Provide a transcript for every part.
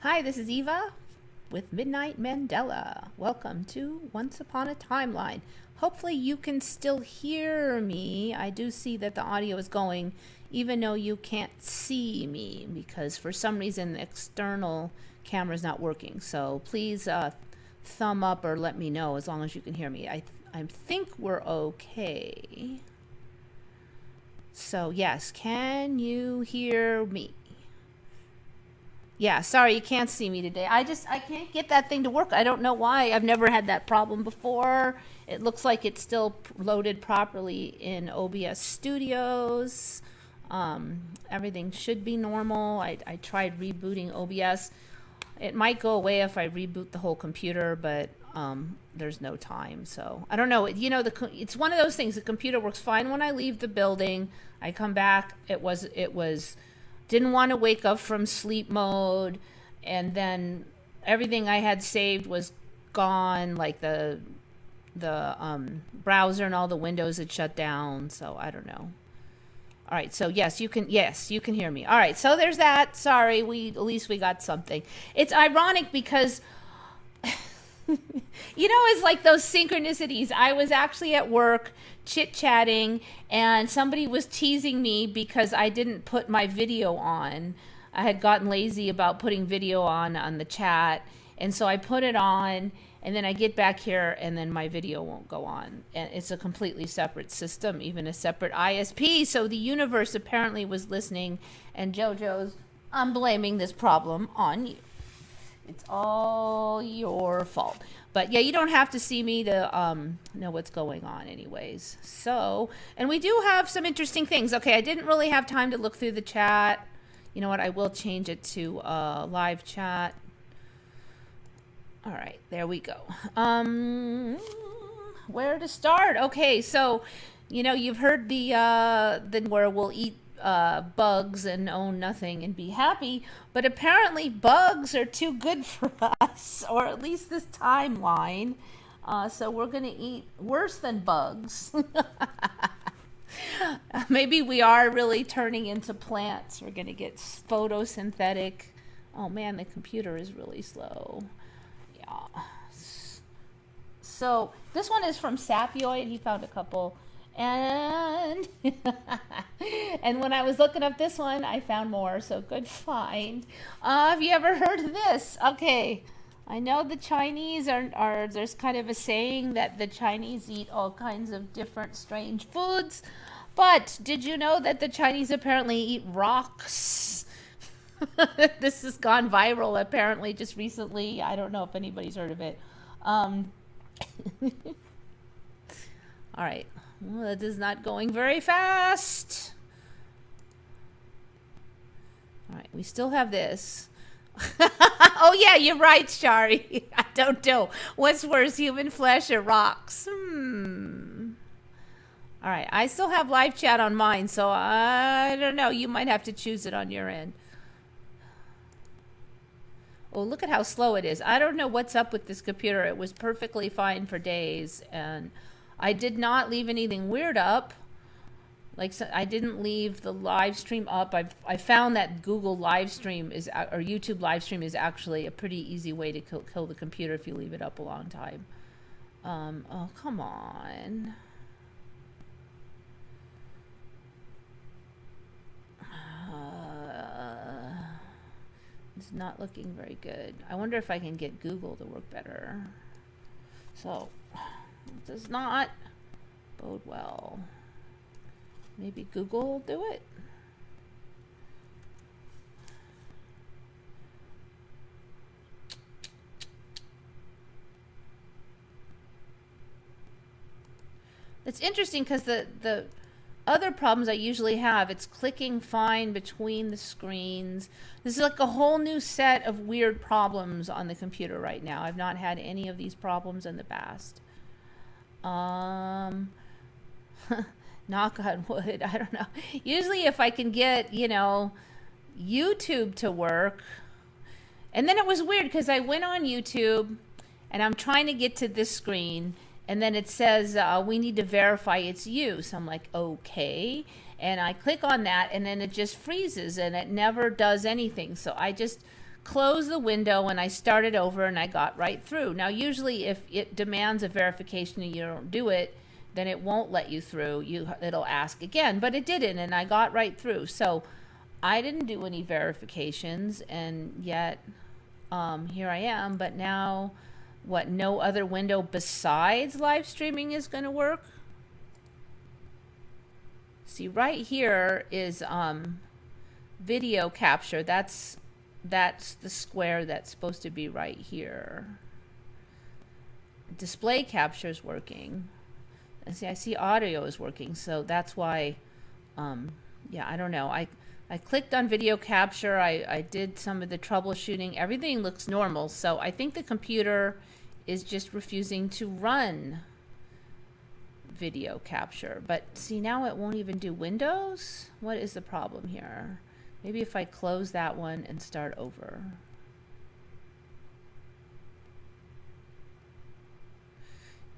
Hi, this is Eva with Midnight Mandela. Welcome to Once Upon a Timeline. Hopefully you can still hear me. I do see that the audio is going even though you can't see me because for some reason the external camera is not working. So please thumb up or let me know as long as you can hear me. I think we're okay. So yes, can you hear me? Yeah, sorry you can't see me today. I can't get that thing to work. I don't know why. I've never had that problem before. It looks like it's still loaded properly in OBS Studios. Everything should be normal. I tried rebooting OBS. It might go away if I reboot the whole computer, but there's no time. So I don't know. It's one of those things. The computer works fine when I leave the building. I come back. It was didn't want to wake up from sleep mode, and then everything I had saved was gone, like the browser and all the windows had shut down. So I don't know. All right, so yes you can hear me. All right, so there's that. Sorry, at least we got something. It's ironic because it's like those synchronicities. I was actually at work chit-chatting and somebody was teasing me because I didn't put my video on. I had gotten lazy about putting video on the chat, and so I put it on, and then I get back here and then my video won't go on. And it's a completely separate system, even a separate ISP. So the universe apparently was listening, and JoJo's, I'm blaming this problem on you. It's all your fault. But yeah, you don't have to see me to know what's going on anyways. So, and we do have some interesting things. Okay, I didn't really have time to look through the chat. You know what? I will change it to live chat. All right, there we go. Where to start? Okay, so, you've heard the where we'll eat bugs and own nothing and be happy, but apparently bugs are too good for us, or at least this timeline. So we're gonna eat worse than bugs. Maybe we are really turning into plants. We're gonna get photosynthetic. Oh man, the computer is really slow. Yeah. So this one is from Sapioid. He found a couple. And and when I was looking up this one, I found more, so good find. Have you ever heard of this? Okay, I know the Chinese are there's kind of a saying that the Chinese eat all kinds of different strange foods, but did you know that the Chinese apparently eat rocks? This has gone viral apparently just recently. I don't know if anybody's heard of it. All right. Well, that is not going very fast. All right, we still have this. Oh, yeah, you're right, Shari. I don't know. What's worse, human flesh or rocks? All right, I still have live chat on mine, so I don't know. You might have to choose it on your end. Oh, look at how slow it is. I don't know what's up with this computer. It was perfectly fine for days, and I did not leave anything weird up. Like, so I didn't leave the live stream up. I found that Google Livestream or YouTube Livestream is actually a pretty easy way to kill the computer if you leave it up a long time. Oh, come on. It's not looking very good. I wonder if I can get Google to work better. So, it does not bode well. Maybe Google will do it. It's interesting because the other problems I usually have, it's clicking fine between the screens. This is like a whole new set of weird problems on the computer right now. I've not had any of these problems in the past. Knock on wood. I don't know. Usually if I can get, YouTube to work. And then it was weird because I went on YouTube and I'm trying to get to this screen, and then it says we need to verify it's you. So I'm like, okay. And I click on that, and then it just freezes and it never does anything. So I just closed the window and I started over and I got right through. Now, usually if it demands a verification and you don't do it, then it won't let you through. It'll ask again, but it didn't, and I got right through. So I didn't do any verifications, and yet here I am. But now, what, no other window besides live streaming is going to work? See, right here is video capture. That's the square that's supposed to be right here. Display capture is working. And see, I see audio is working, so that's why, yeah, I don't know. I clicked on video capture. I did some of the troubleshooting. Everything looks normal, so I think the computer is just refusing to run video capture. But see, now it won't even do Windows. What is the problem here? Maybe if I close that one and start over.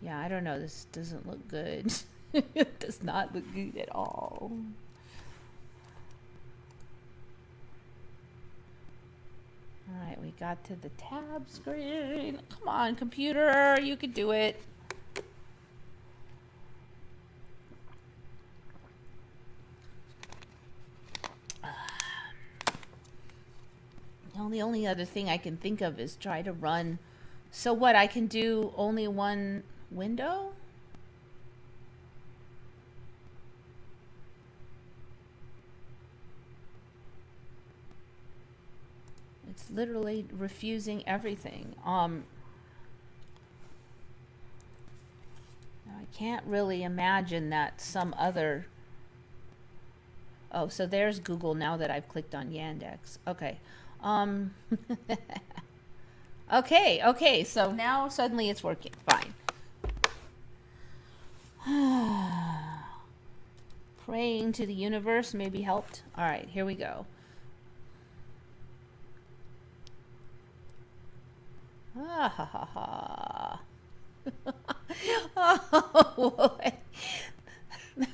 Yeah, I don't know. This doesn't look good. It does not look good at all. All right, we got to the tab screen. Come on, computer, you could do it. The only other thing I can think of is try to run. So what, I can do only one window? It's literally refusing everything. I can't really imagine that some other... Oh, so there's Google now that I've clicked on Yandex. Okay. Okay, so now suddenly it's working. Fine. Praying to the universe maybe helped. All right, here we go. Ah, ha, ha, ha. Oh, boy.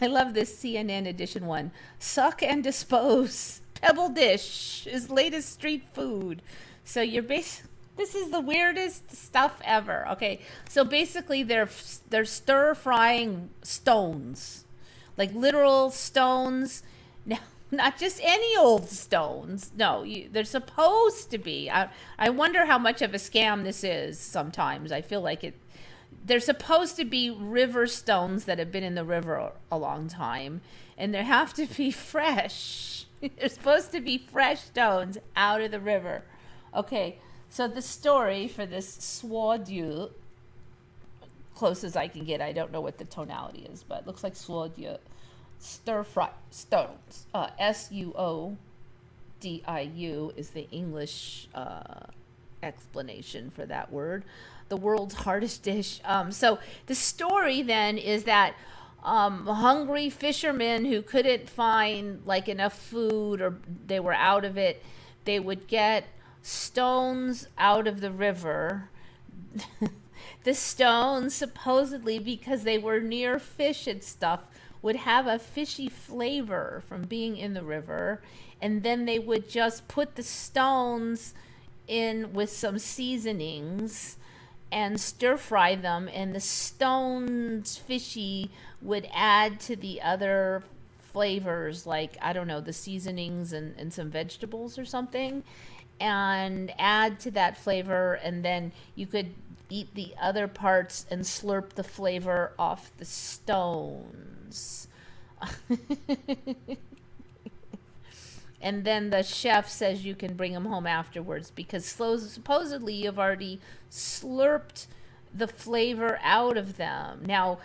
I love this CNN edition one. Suck and dispose. Pebble dish is latest street food. So you're this is the weirdest stuff ever. Okay, so basically they're stir frying stones, like literal stones. Now, not just any old stones. No, they're supposed to be. I wonder how much of a scam this is. Sometimes I feel like it. They're supposed to be river stones that have been in the river a long time, and they have to be fresh. They're supposed to be fresh stones out of the river. Okay, so the story for this soit Dieu, close as I can get, I don't know what the tonality is, but it looks like soit Dieu, stir fry stones. Suodiu is the English explanation for that word. The world's hardest dish. So the story then is that hungry fishermen who couldn't find like enough food, or they were out of it, they would get stones out of the river. The stones, supposedly because they were near fish and stuff, would have a fishy flavor from being in the river, and then they would just put the stones in with some seasonings and stir fry them, and the stones fishy would add to the other flavors, like, I don't know, the seasonings and some vegetables or something, and add to that flavor, and then you could eat the other parts and slurp the flavor off the stones. And then the chef says you can bring them home afterwards because supposedly you've already slurped the flavor out of them. Now,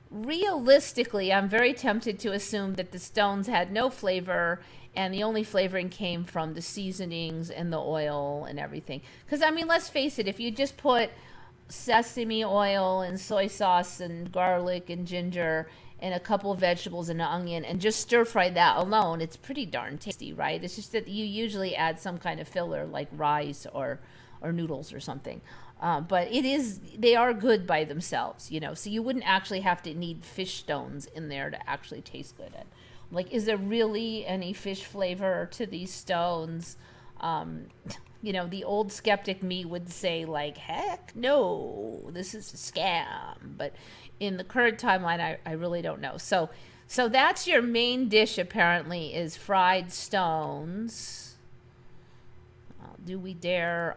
realistically, I'm very tempted to assume that the stones had no flavor and the only flavoring came from the seasonings and the oil and everything. Because, I mean, let's face it, if you just put sesame oil and soy sauce and garlic and ginger and a couple of vegetables and an onion and just stir fry that alone, it's pretty darn tasty, right? It's just that you usually add some kind of filler like rice or noodles or something. But they are good by themselves, you know, so you wouldn't actually have to need fish stones in there to actually taste good. Like, is there really any fish flavor to these stones? you know, the old skeptic me would say like, heck no, this is a scam. But in the current timeline, I really don't know. So that's your main dish apparently, is fried stones. Do we dare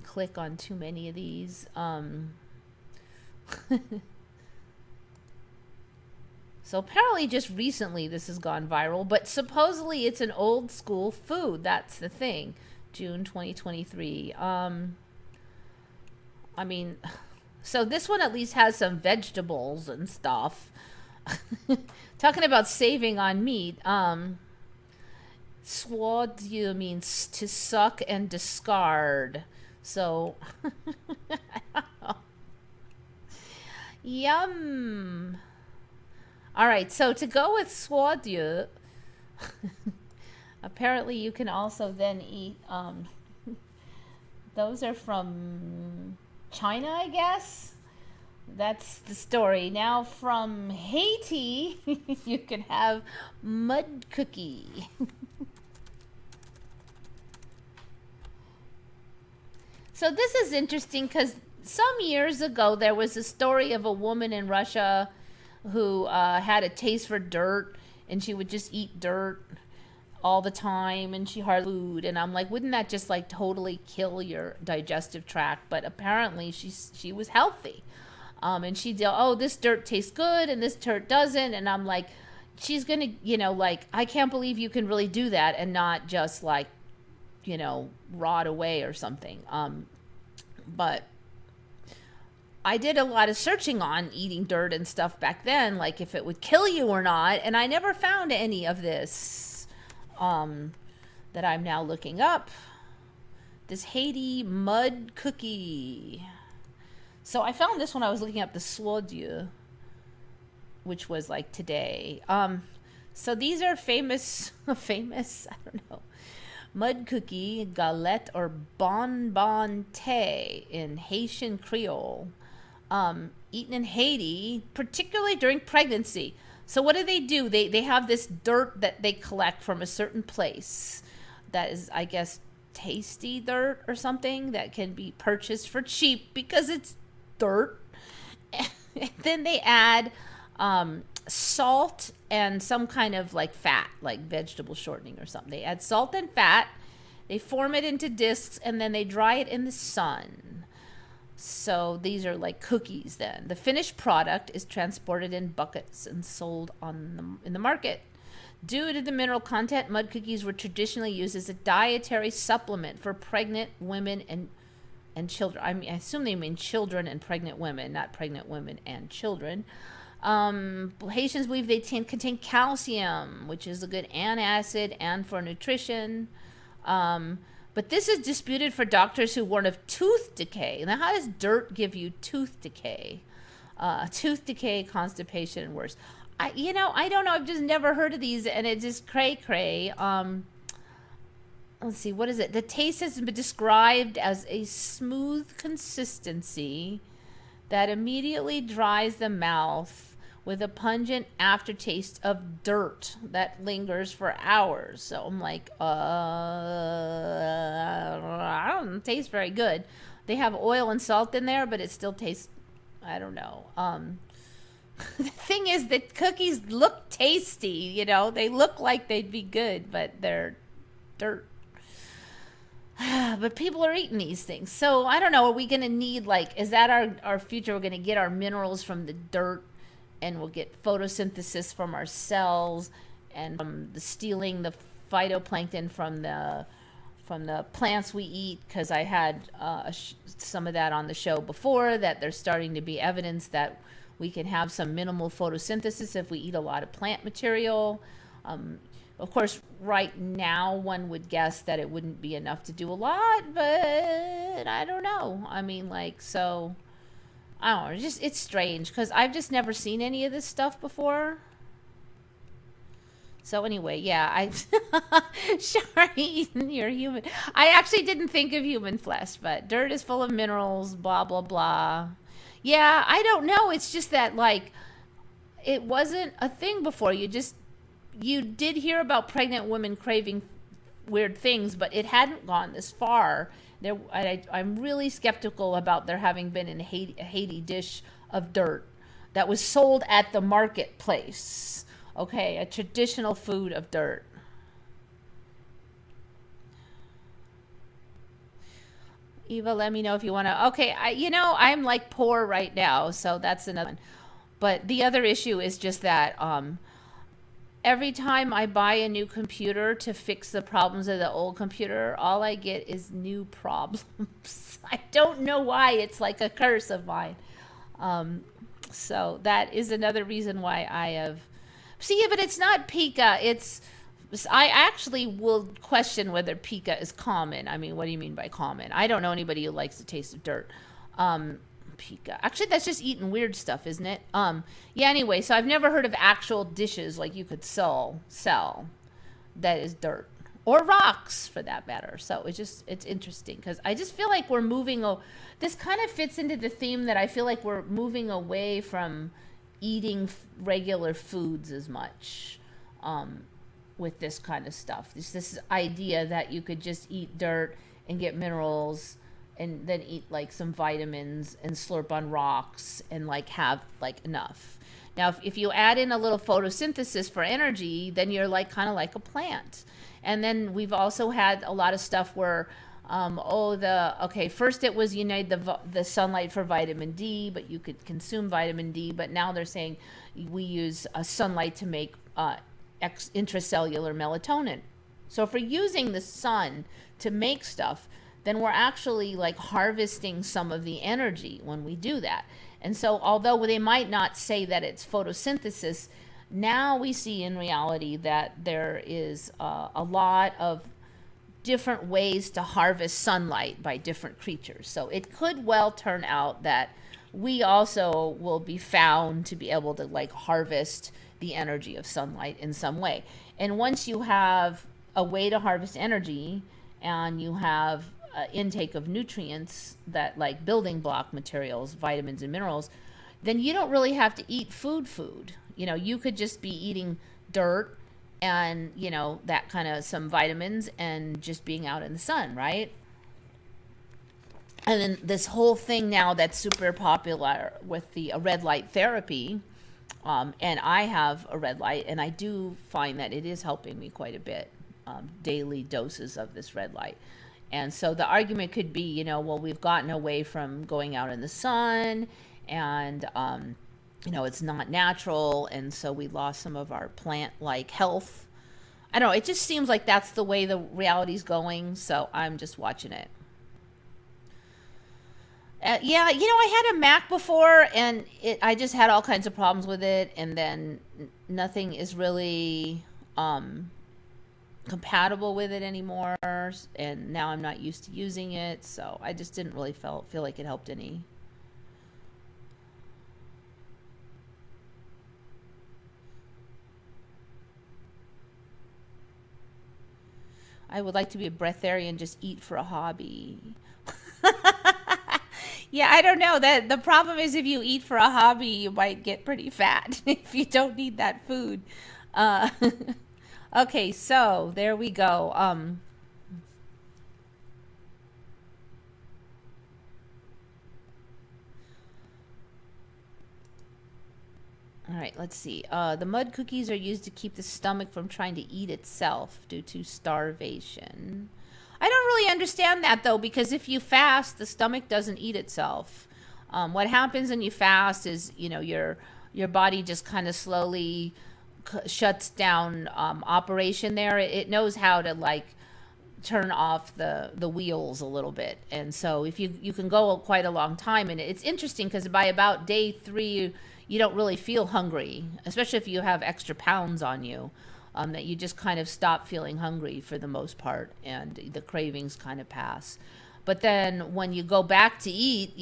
click on too many of these? So apparently just recently this has gone viral, but supposedly it's an old school food. That's the thing. June 2023. I mean, so this one at least has some vegetables and stuff. Talking about saving on meat. Swadieu means to suck and discard. So, yum. All right, so to go with swadieu, apparently you can also then eat, those are from China, I guess. That's the story. Now from Haiti, you can have mud cookie. So this is interesting because some years ago there was a story of a woman in Russia who had a taste for dirt, and she would just eat dirt all the time, and she hardly food. And I'm like, wouldn't that just like totally kill your digestive tract? But apparently she was healthy. And she did, oh, this dirt tastes good and this dirt doesn't. And I'm like, she's going to, you know, like, I can't believe you can really do that and not just like, you know, rot away or something. But I did a lot of searching on eating dirt and stuff back then, like if it would kill you or not. And I never found any of this that I'm now looking up. This Haiti mud cookie. So I found this when I was looking up the swadieu, which was like today. So these are famous, I don't know, mud cookie, galette, or bonbon thé in Haitian Creole, eaten in Haiti, particularly during pregnancy. So what do? They have this dirt that they collect from a certain place that is, I guess, tasty dirt or something that can be purchased for cheap because it's dirt. And then they add salt and some kind of like fat, like vegetable shortening or something. They add salt and fat, they form it into discs, and then they dry it in the sun. So these are like cookies then. The finished product is transported in buckets and sold in the market. Due to the mineral content, mud cookies were traditionally used as a dietary supplement for pregnant women and children. I mean, I assume they mean children and pregnant women, not pregnant women and children. Haitians believe they contain calcium, which is a good antacid and for nutrition. But this is disputed for doctors who warn of tooth decay. Now, how does dirt give you tooth decay? Tooth decay, constipation, and worse. I don't know. I've just never heard of these, and it's just cray-cray. Let's see, what is it? The taste has been described as a smooth consistency that immediately dries the mouth with a pungent aftertaste of dirt that lingers for hours. So I'm like, I don't taste very good. They have oil and salt in there, but it still tastes, I don't know. The thing is that cookies look tasty, you know, they look like they'd be good, but they're dirt. But people are eating these things. So I don't know, are we going to need, like, is that our future? We're going to get our minerals from the dirt, and we'll get photosynthesis from our cells, and from stealing the phytoplankton from the plants we eat, because I had some of that on the show before, that there's starting to be evidence that we can have some minimal photosynthesis if we eat a lot of plant material. Of course, right now, one would guess that it wouldn't be enough to do a lot, but I don't know. I mean, like, so, I don't know. It's strange, because I've just never seen any of this stuff before. So anyway, yeah, sorry, you're human. I actually didn't think of human flesh, but dirt is full of minerals, blah, blah, blah. Yeah, I don't know. It's just that, like, it wasn't a thing before. You did hear about pregnant women craving weird things, but it hadn't gone this far. I'm really skeptical about there having been a Haiti dish of dirt that was sold at the marketplace. Okay, a traditional food of dirt. Eva, let me know if you want to. Okay, I'm like poor right now, so that's another one. But the other issue is just that every time I buy a new computer to fix the problems of the old computer, all I get is new problems. I don't know why. It's like a curse of mine. So that is another reason why I have. See, but it's not pica. I actually will question whether pica is common. I mean, what do you mean by common? I don't know anybody who likes the taste of dirt. Pica. Actually, that's just eating weird stuff, isn't it? Yeah, anyway, so I've never heard of actual dishes like you could sell that is dirt. Or rocks, for that matter. So it's interesting because I just feel like we're moving. This kind of fits into the theme that I feel like we're moving away from eating regular foods as much with this kind of stuff. This idea that you could just eat dirt and get minerals and then eat like some vitamins and slurp on rocks and like have like enough. Now, if you add in a little photosynthesis for energy, then you're like kind of like a plant. And then we've also had a lot of stuff where, first it was you need the sunlight for vitamin D, but you could consume vitamin D. But now they're saying we use sunlight to make intracellular melatonin. So if we're using the sun to make stuff, then we're actually like harvesting some of the energy when we do that. And so although they might not say that it's photosynthesis, now we see in reality that there is a lot of different ways to harvest sunlight by different creatures. So it could well turn out that we also will be found to be able to like harvest the energy of sunlight in some way. And once you have a way to harvest energy and you have intake of nutrients that like building block materials, vitamins and minerals, then you don't really have to eat food. You could just be eating dirt and, that kind of some vitamins and just being out in the sun, right? And then this whole thing now that's super popular with the red light therapy, and I have a red light, and I do find that it is helping me quite a bit, daily doses of this red light. And so the argument could be, we've gotten away from going out in the sun and, it's not natural. And so we lost some of our plant-like health. I don't know. It just seems like that's the way the reality's going. So I'm just watching it. Yeah, I had a Mac before and I just had all kinds of problems with it. And then nothing is really compatible with it anymore, and now I'm not used to using it, so I just didn't really feel like it helped any. I would like to be a breatharian, just eat for a hobby. Yeah, I don't know. That the problem is if you eat for a hobby, you might get pretty fat if you don't need that food. Okay, so there we go. All right, let's see. The mud cookies are used to keep the stomach from trying to eat itself due to starvation. I don't really understand that, though, because if you fast, the stomach doesn't eat itself. What happens when you fast is, your body just kind of slowly shuts down operation there. It knows how to like turn off the wheels a little bit, and so if you can go quite a long time, and it's interesting because by about day 3 you don't really feel hungry, especially if you have extra pounds on you, that you just kind of stop feeling hungry for the most part, and the cravings kind of pass. But then when you go back to eat,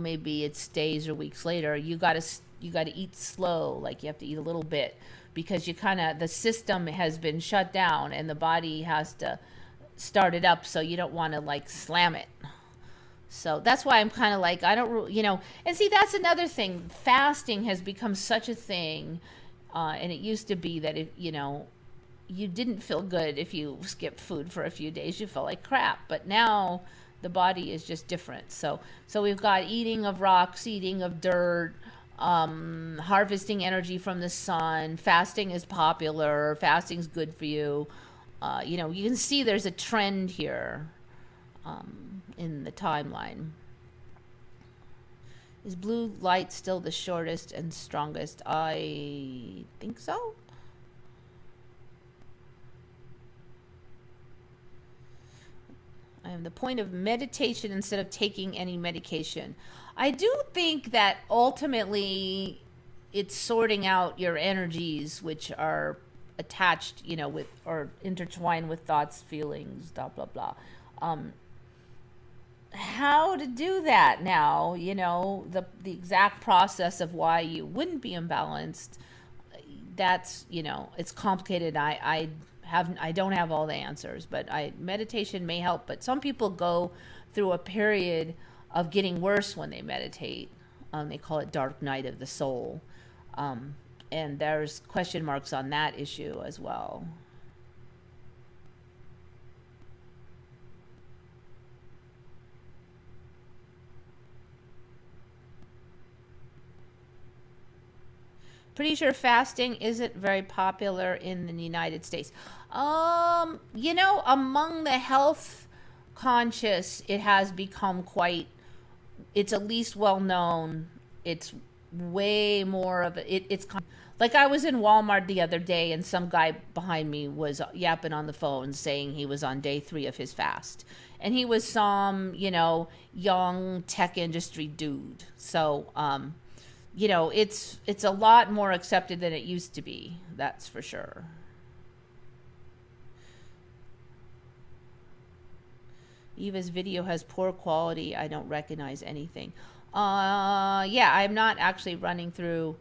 maybe it's days or weeks later, you got to eat slow, like you have to eat a little bit, because the system has been shut down and the body has to start it up, so you don't want to like slam it. So that's why I'm kind of like, I don't, and see, that's another thing. Fasting has become such a thing, and it used to be that if, you didn't feel good if you skipped food for a few days. You felt like crap. But now the body is just different. So we've got eating of rocks, eating of dirt, harvesting energy from the sun. Fasting is popular. Fasting's good for you. You know, you can see there's a trend here in the timeline. Is blue light still the shortest and strongest? I think so. I am the point of meditation instead of taking any medication. I do think that ultimately it's sorting out your energies, which are attached, you know, with or intertwined with thoughts, feelings, blah, blah, blah. How to do that now, you know, the exact process of why you wouldn't be imbalanced, that's, you know, it's complicated. I don't have all the answers, but meditation may help. But some people go through a period of getting worse when they meditate. They call it dark night of the soul. And there's question marks on that issue as well. Pretty sure fasting isn't very popular in the United States. You know, among the health conscious, it has become quite, it's at least well known. It's way more of it's like I was in Walmart the other day and some guy behind me was yapping on the phone saying he was on day 3 of his fast. And he was some, you know, young tech industry dude. So, you know, it's a lot more accepted than it used to be. That's for sure. Eva's video has poor quality. I don't recognize anything. Yeah, I'm not actually running through.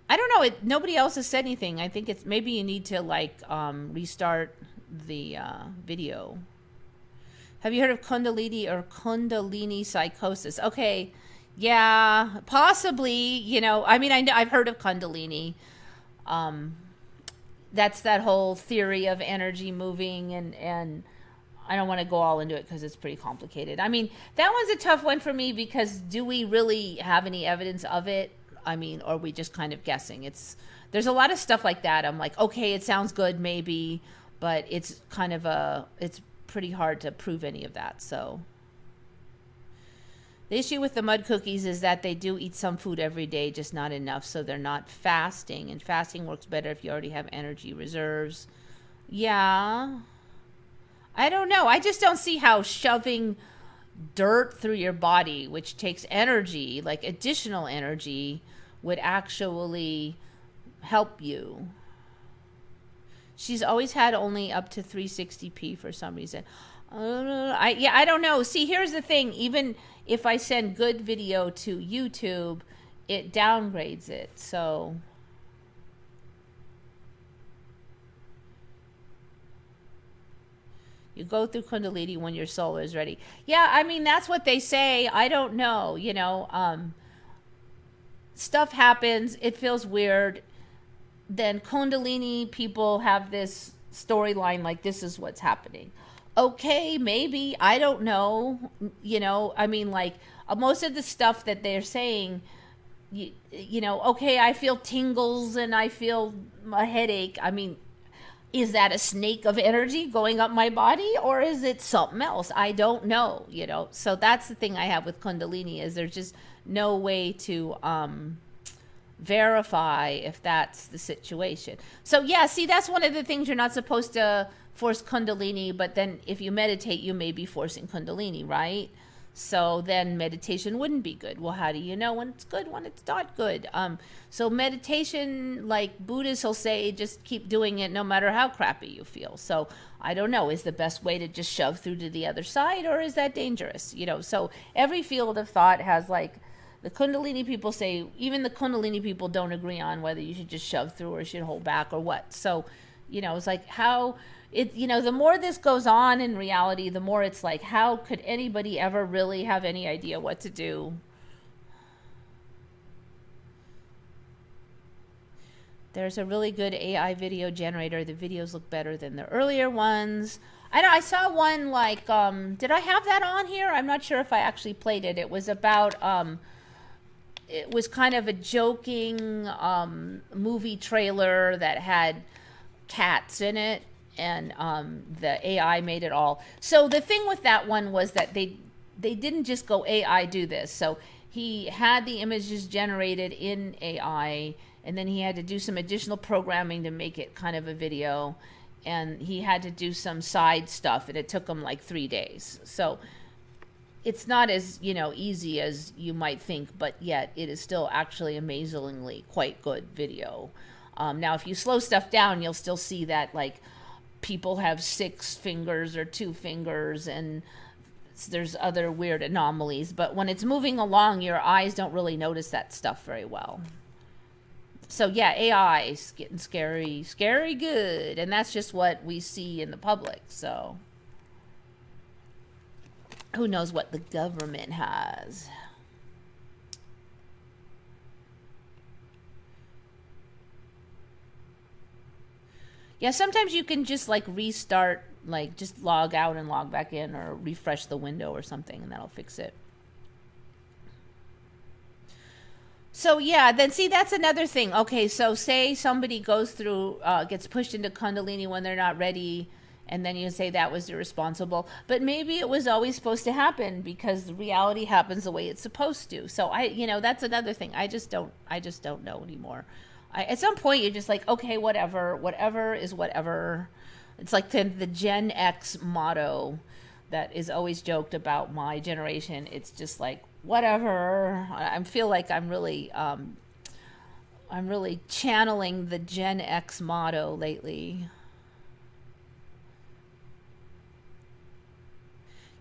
I don't know. Nobody else has said anything. I think it's maybe you need to like restart the video. Have you heard of Kundalini or Kundalini psychosis? Okay. Yeah, possibly, you know, I mean, I've heard of Kundalini. That's that whole theory of energy moving and I don't want to go all into it because it's pretty complicated. I mean, that one's a tough one for me because do we really have any evidence of it? I mean, or are we just kind of guessing? There's a lot of stuff like that. I'm like, okay, it sounds good maybe, but it's kind of it's pretty hard to prove any of that, so. The issue with the mud cookies is that they do eat some food every day, just not enough, so they're not fasting. And fasting works better if you already have energy reserves. Yeah. I don't know. I just don't see how shoving dirt through your body, which takes energy, like additional energy, would actually help you. She's always had only up to 360p for some reason. I don't know. See, here's the thing. Even if I send good video to YouTube, it downgrades it. So you go through Kundalini when your soul is ready. Yeah, I mean, that's what they say. I don't know. You know, stuff happens. It feels weird. Then Kundalini people have this storyline like this is what's happening. Okay, maybe, I don't know, you know, I mean, like, most of the stuff that they're saying, you know, okay, I feel tingles and I feel a headache. I mean, is that a snake of energy going up my body or is it something else? I don't know, you know, so that's the thing I have with Kundalini is there's just no way to verify if that's the situation. So, yeah, see, that's one of the things you're not supposed to force Kundalini, but then if you meditate, you may be forcing Kundalini, right? So then meditation wouldn't be good. Well, how do you know when it's good, when it's not good? So meditation, like Buddhists will say, just keep doing it no matter how crappy you feel. So I don't know, is the best way to just shove through to the other side, or is that dangerous? You know, so every field of thought has like, the Kundalini people say, even the Kundalini people don't agree on whether you should just shove through or should hold back or what. So, you know, it's like how... you know, the more this goes on in reality, the more it's like, how could anybody ever really have any idea what to do? There's a really good AI video generator. The videos look better than the earlier ones. I know I saw one like, did I have that on here? I'm not sure if I actually played it. It was about, it was kind of a joking movie trailer that had cats in it, and the AI made it all. So the thing with that one was that they didn't just go AI do this. So he had the images generated in AI, and then he had to do some additional programming to make it kind of a video, and he had to do some side stuff, and it took him like 3 days. So it's not as, you know, easy as you might think, but yet it is still actually amazingly quite good video. Now, if you slow stuff down, you'll still see that like people have 6 fingers or 2 fingers, and there's other weird anomalies. But when it's moving along, your eyes don't really notice that stuff very well. So yeah, AI is getting scary, scary good. And that's just what we see in the public. So who knows what the government has. Yeah, sometimes you can just like restart, like just log out and log back in, or refresh the window or something, and that'll fix it. So yeah, then see, that's another thing. Okay, so say somebody goes through, gets pushed into Kundalini when they're not ready, and then you say that was irresponsible. But maybe it was always supposed to happen because the reality happens the way it's supposed to. So you know, that's another thing. I just don't know anymore. At some point, you're just like, okay, whatever is whatever. It's like the Gen X motto that is always joked about my generation. It's just like, whatever. I feel like I'm really channeling the Gen X motto lately.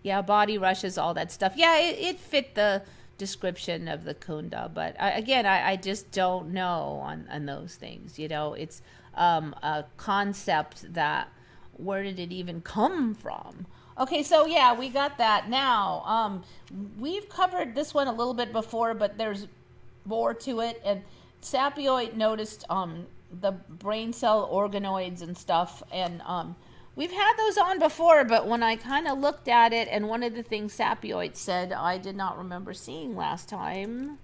Yeah, body rushes, all that stuff. Yeah, it fit the description of the Kunda, but I just don't know on those things. You know, it's a concept that, where did it even come from? Okay, so yeah, we got that. Now, we've covered this one a little bit before, but there's more to it. And Sapioid noticed the brain cell organoids and stuff, and we've had those on before, but when I kind of looked at it, and one of the things Sapioid said I did not remember seeing last time.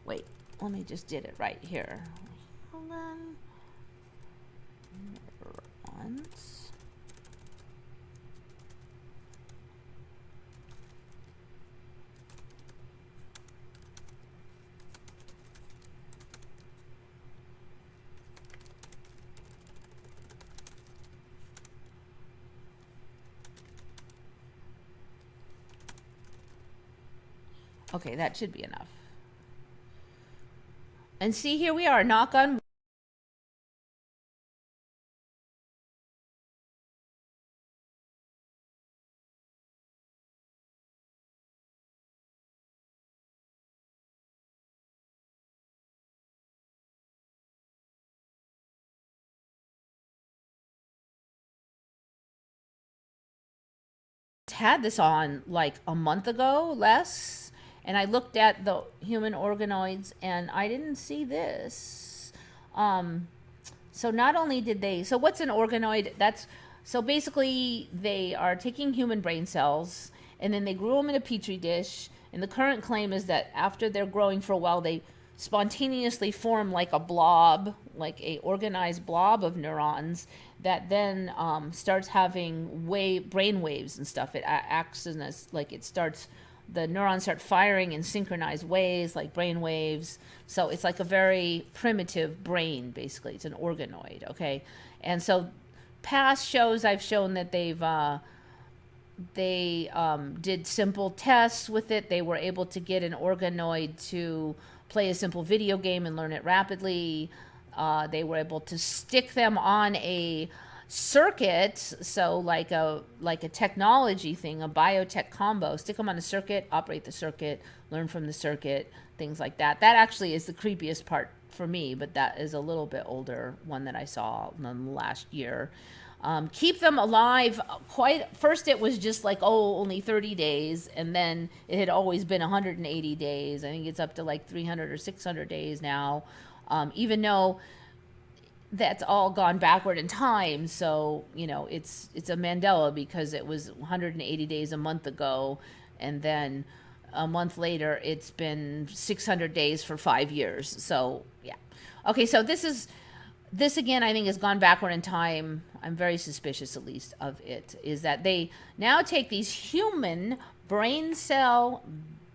Wait, let me just get it right here. Hold on. Once. Okay, that should be enough. And see, here we are, knock on. Had this on like a month ago, less, and I looked at the human organoids and I didn't see this. So not only did they, so what's an organoid? That's, so basically they are taking human brain cells and then they grew them in a petri dish, and the current claim is that after they're growing for a while, they spontaneously form like a blob, like a organized blob of neurons that then starts having brain waves and stuff. It acts as like, it starts, the neurons start firing in synchronized ways, like brain waves. So it's like a very primitive brain, basically. It's an organoid, okay? And so past shows, I've shown that they did simple tests with it. They were able to get an organoid to play a simple video game and learn it rapidly. They were able to stick them on a circuit, so like a technology thing, a biotech combo, stick them on a circuit, operate the circuit, learn from the circuit, things like that. That actually is the creepiest part for me, but that is a little bit older one that I saw in the last year. Keep them alive first it was just like, oh, only 30 days, and then it had always been 180 days. I think it's up to like 300 or 600 days now, even though that's all gone backward in time. So, it's a Mandela, because it was 180 days a month ago, and then a month later it's been 600 days for 5 years. So yeah. Okay, so this again, I think, has gone backward in time. I'm very suspicious, at least, of it, is that they now take these human brain cell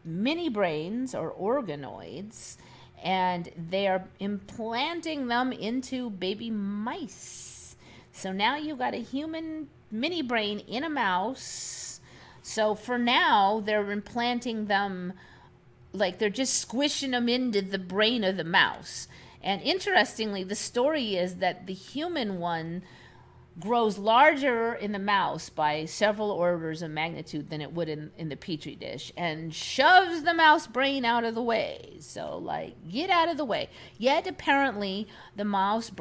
mini brains or organoids, and they are implanting them into baby mice. So now you've got a human mini brain in a mouse. So for now, they're implanting them, like they're just squishing them into the brain of the mouse. And interestingly, the story is that the human one grows larger in the mouse by several orders of magnitude than it would in the petri dish, and shoves the mouse brain out of the way. So, like, get out of the way. Yet apparently the mouse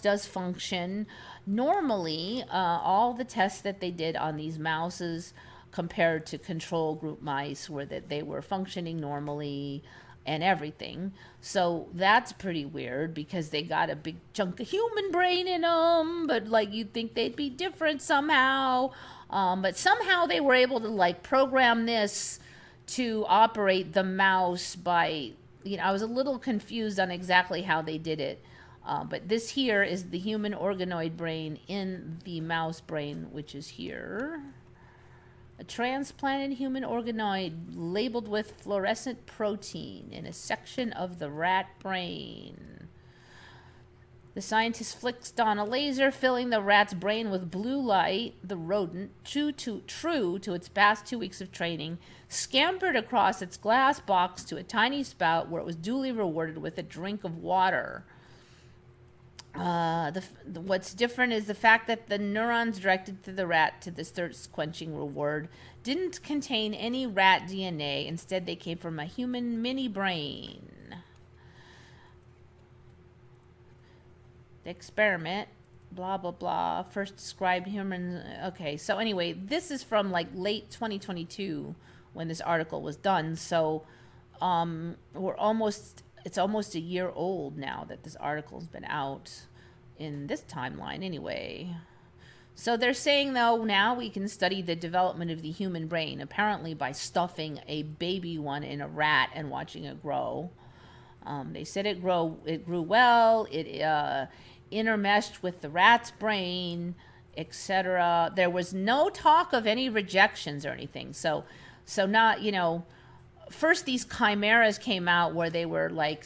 does function normally. All the tests that they did on these mouses compared to control group mice were that they were functioning normally and everything. So that's pretty weird, because they got a big chunk of human brain in them, but like you'd think they'd be different somehow. But somehow they were able to like program this to operate the mouse by, I was a little confused on exactly how they did it. But this here is the human organoid brain in the mouse brain, which is here. A transplanted human organoid labeled with fluorescent protein in a section of the rat brain. The scientist flicked on a laser, filling the rat's brain with blue light. The rodent, true to its past 2 weeks of training, scampered across its glass box to a tiny spout, where it was duly rewarded with a drink of water. What's different is the fact that the neurons directed to the rat to this thirst-quenching reward didn't contain any rat DNA. Instead, they came from a human mini brain. The experiment, blah, blah, blah, first described human. Okay, so anyway, this is from like late 2022 when this article was done. So it's almost a year old now that this article's been out in this timeline anyway. So they're saying, though, now we can study the development of the human brain, apparently by stuffing a baby one in a rat and watching it grow. They said it grew well, it intermeshed with the rat's brain, etc. There was no talk of any rejections or anything. So not, first these chimeras came out where they were like,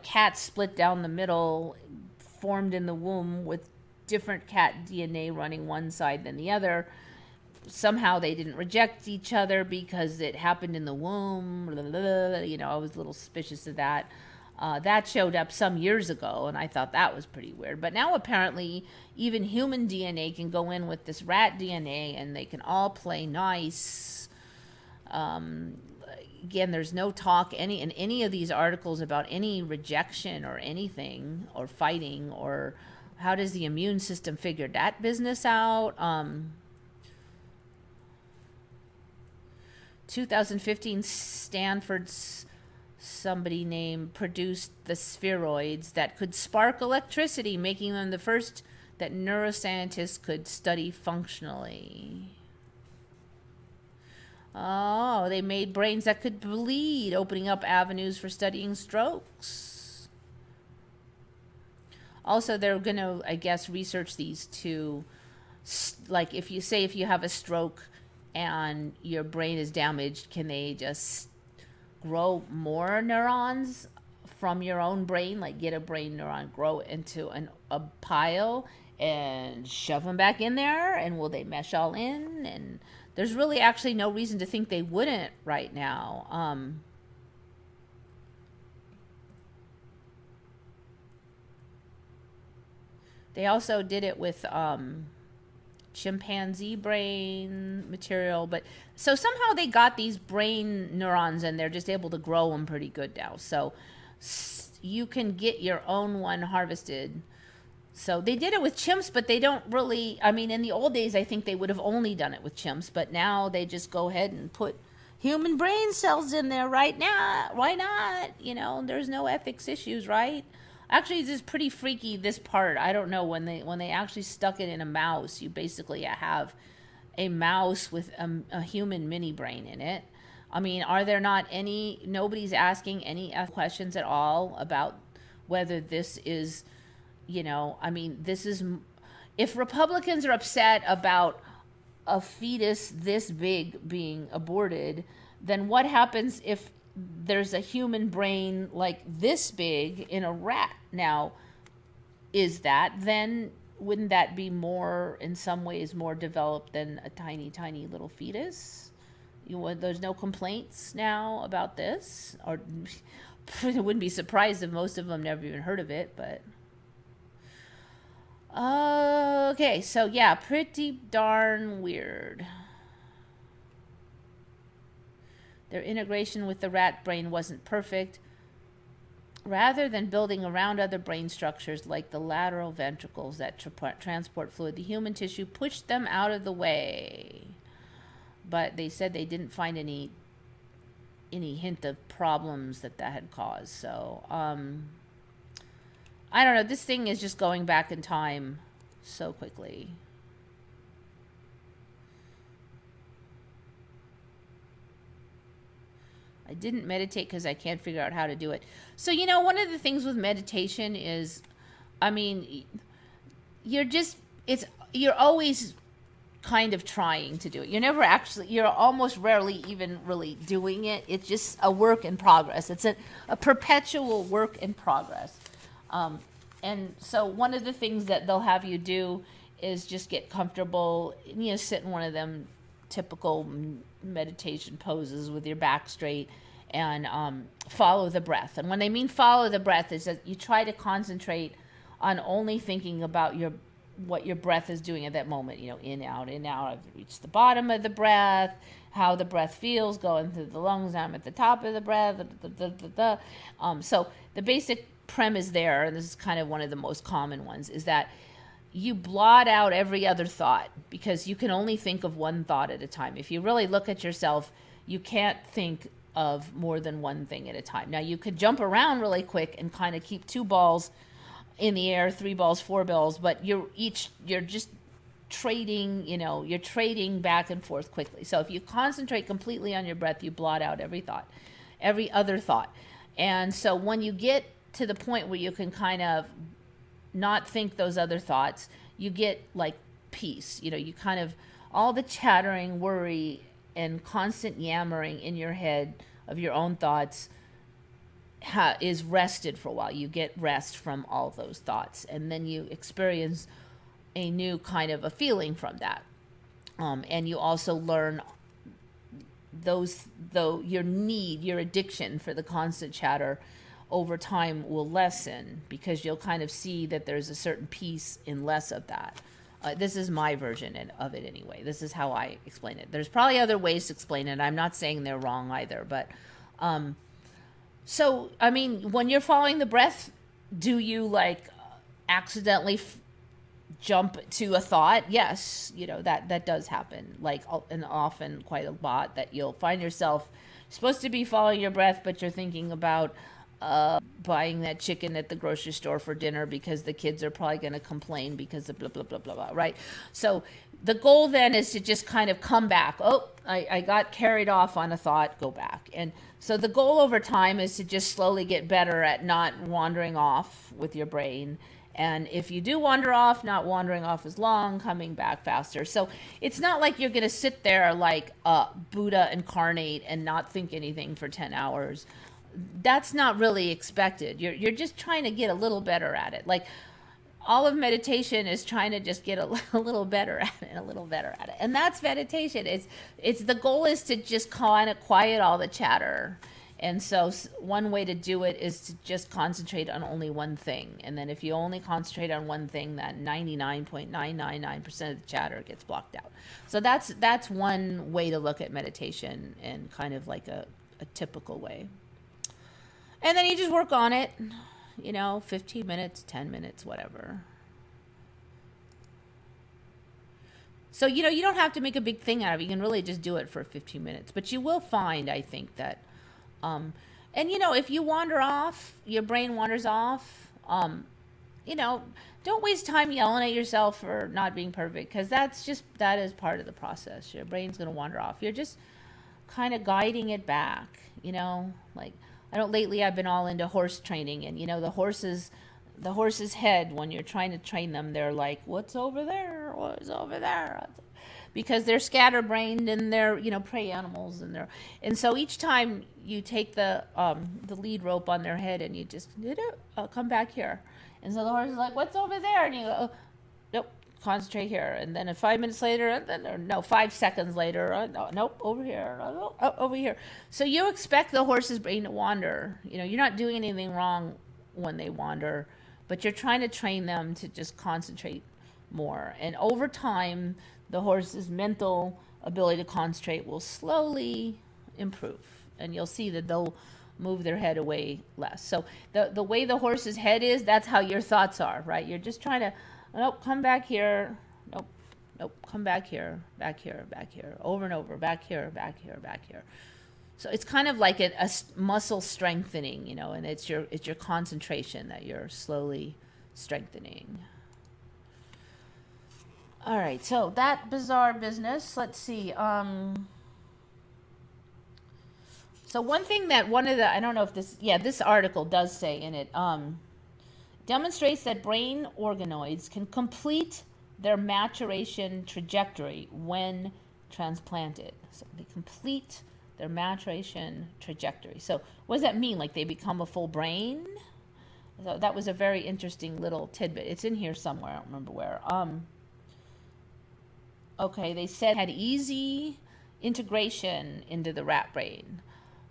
cats split down the middle, formed in the womb with different cat DNA running one side than the other. Somehow they didn't reject each other because it happened in the womb. I was a little suspicious of that. That showed up some years ago, and I thought that was pretty weird. But now apparently even human DNA can go in with this rat DNA, and they can all play nice. Again, there's no talk in any of these articles about any rejection or anything, or fighting, or how does the immune system figure that business out. 2015, Stanford's somebody named produced the spheroids that could spark electricity, making them the first that neuroscientists could study functionally. Oh, they made brains that could bleed, opening up avenues for studying strokes. Also, they're going to, I guess, research these to, like, if you have a stroke and your brain is damaged, can they just grow more neurons from your own brain, like get a brain neuron, grow into a pile and shove them back in there, and will they mesh all in? And there's really actually no reason to think they wouldn't right now. They also did it with chimpanzee brain material, but so somehow they got these brain neurons and they're just able to grow them pretty good now. So you can get your own one harvested. So they did it with chimps, but they don't really, I mean, in the old days, I think they would have only done it with chimps, but now they just go ahead and put human brain cells in there right now. Why not? You know, there's no ethics issues, right? Actually, this is pretty freaky, this part. I don't know, when they actually stuck it in a mouse, you basically have a mouse with a human mini brain in it. I mean, are there not any, nobody's asking any questions at all about whether this is, you know, I mean, this is, if Republicans are upset about a fetus this big being aborted, then what happens if there's a human brain like this big in a rat? Now, is that then, wouldn't that be more, in some ways, more developed than a tiny, tiny little fetus? There's no complaints now about this? Or I wouldn't be surprised if most of them never even heard of it, but... Okay, so yeah, pretty darn weird. Their integration with the rat brain wasn't perfect. Rather than building around other brain structures like the lateral ventricles that transport fluid, the human tissue pushed them out of the way. But they said they didn't find any hint of problems that had caused. So, I don't know. This thing is just going back in time so quickly. I didn't meditate because I can't figure out how to do it. So, you know, one of the things with meditation is, I mean, you're always kind of trying to do it. You're almost rarely even really doing it. It's just a work in progress. It's a perpetual work in progress. And so one of the things that they'll have you do is just get comfortable, you know, sit in one of them typical meditation poses with your back straight and follow the breath. And when they mean follow the breath, is that you try to concentrate on only thinking about what your breath is doing at that moment. You know, in, out, I've reached the bottom of the breath, how the breath feels going through the lungs. I'm at the top of the breath. So the basic premise there, and this is kind of one of the most common ones, is that you blot out every other thought because you can only think of one thought at a time. If you really look at yourself, you can't think of more than one thing at a time. Now, you could jump around really quick and kind of keep 2 balls in the air, 3 balls, 4 balls, but you're just trading, you know, you're trading back and forth quickly. So if you concentrate completely on your breath, you blot out every thought, every other thought. And so when you get to the point where you can kind of not think those other thoughts, you get like peace. You know, you kind of, all the chattering, worry, and constant yammering in your head of your own thoughts is rested for a while. You get rest from all those thoughts, and then you experience a new kind of a feeling from that. And you also learn your addiction for the constant chatter over time will lessen, because you'll kind of see that there's a certain peace in less of that. This is my version of it anyway. This is how I explain it. There's probably other ways to explain it. I'm not saying they're wrong either, but so, I mean, when you're following the breath, do you like accidentally jump to a thought? Yes, you know, that does happen, like, and often quite a lot, that you'll find yourself supposed to be following your breath, but you're thinking about buying that chicken at the grocery store for dinner because the kids are probably going to complain because of blah, blah, blah, blah, blah, right? So the goal then is to just kind of come back. Oh, I got carried off on a thought, go back. And so the goal over time is to just slowly get better at not wandering off with your brain. And if you do wander off, not wandering off as long, coming back faster. So it's not like you're going to sit there like Buddha incarnate and not think anything for 10 hours. That's not really expected. You're just trying to get a little better at it. Like, all of meditation is trying to just get a little better at it, a little better at it. And that's meditation. It's the goal is to just kind of quiet all the chatter. And so one way to do it is to just concentrate on only one thing. And then if you only concentrate on one thing, that 99.999% of the chatter gets blocked out. So that's one way to look at meditation, and kind of like a typical way. And then you just work on it, you know, 15 minutes, 10 minutes, whatever. So, you know, you don't have to make a big thing out of it. You can really just do it for 15 minutes. But you will find, I think, that, and, you know, if you wander off, your brain wanders off, you know, don't waste time yelling at yourself for not being perfect, because that is part of the process. Your brain's going to wander off. You're just kind of guiding it back, you know, like, lately I've been all into horse training, and, you know, the horse's head, when you're trying to train them, they're like, what's over there? What's over there? Because they're scatterbrained and they're, you know, prey animals, and so each time you take the lead rope on their head and you just come back here, and so the horse is like, what's over there? And you go, oh, nope, concentrate here. And then 5 minutes later, no, 5 seconds later, nope, over here, over here. So you expect the horse's brain to wander. You know, you're not doing anything wrong when they wander, but you're trying to train them to just concentrate more. And over time, the horse's mental ability to concentrate will slowly improve, and you'll see that they'll move their head away less. So the way the horse's head is, that's how your thoughts are, right? You're just trying to, nope, come back here, nope, come back here, back here, back here, over and over, back here, back here, back here. So it's kind of like a muscle strengthening, you know, and it's your concentration that you're slowly strengthening. All right, so that bizarre business, let's see. So one thing that I don't know if this article does say in it, demonstrates that brain organoids can complete their maturation trajectory when transplanted. So they complete their maturation trajectory. So what does that mean? Like they become a full brain? So that was a very interesting little tidbit. It's in here somewhere. I don't remember where. Okay, they said had easy integration into the rat brain.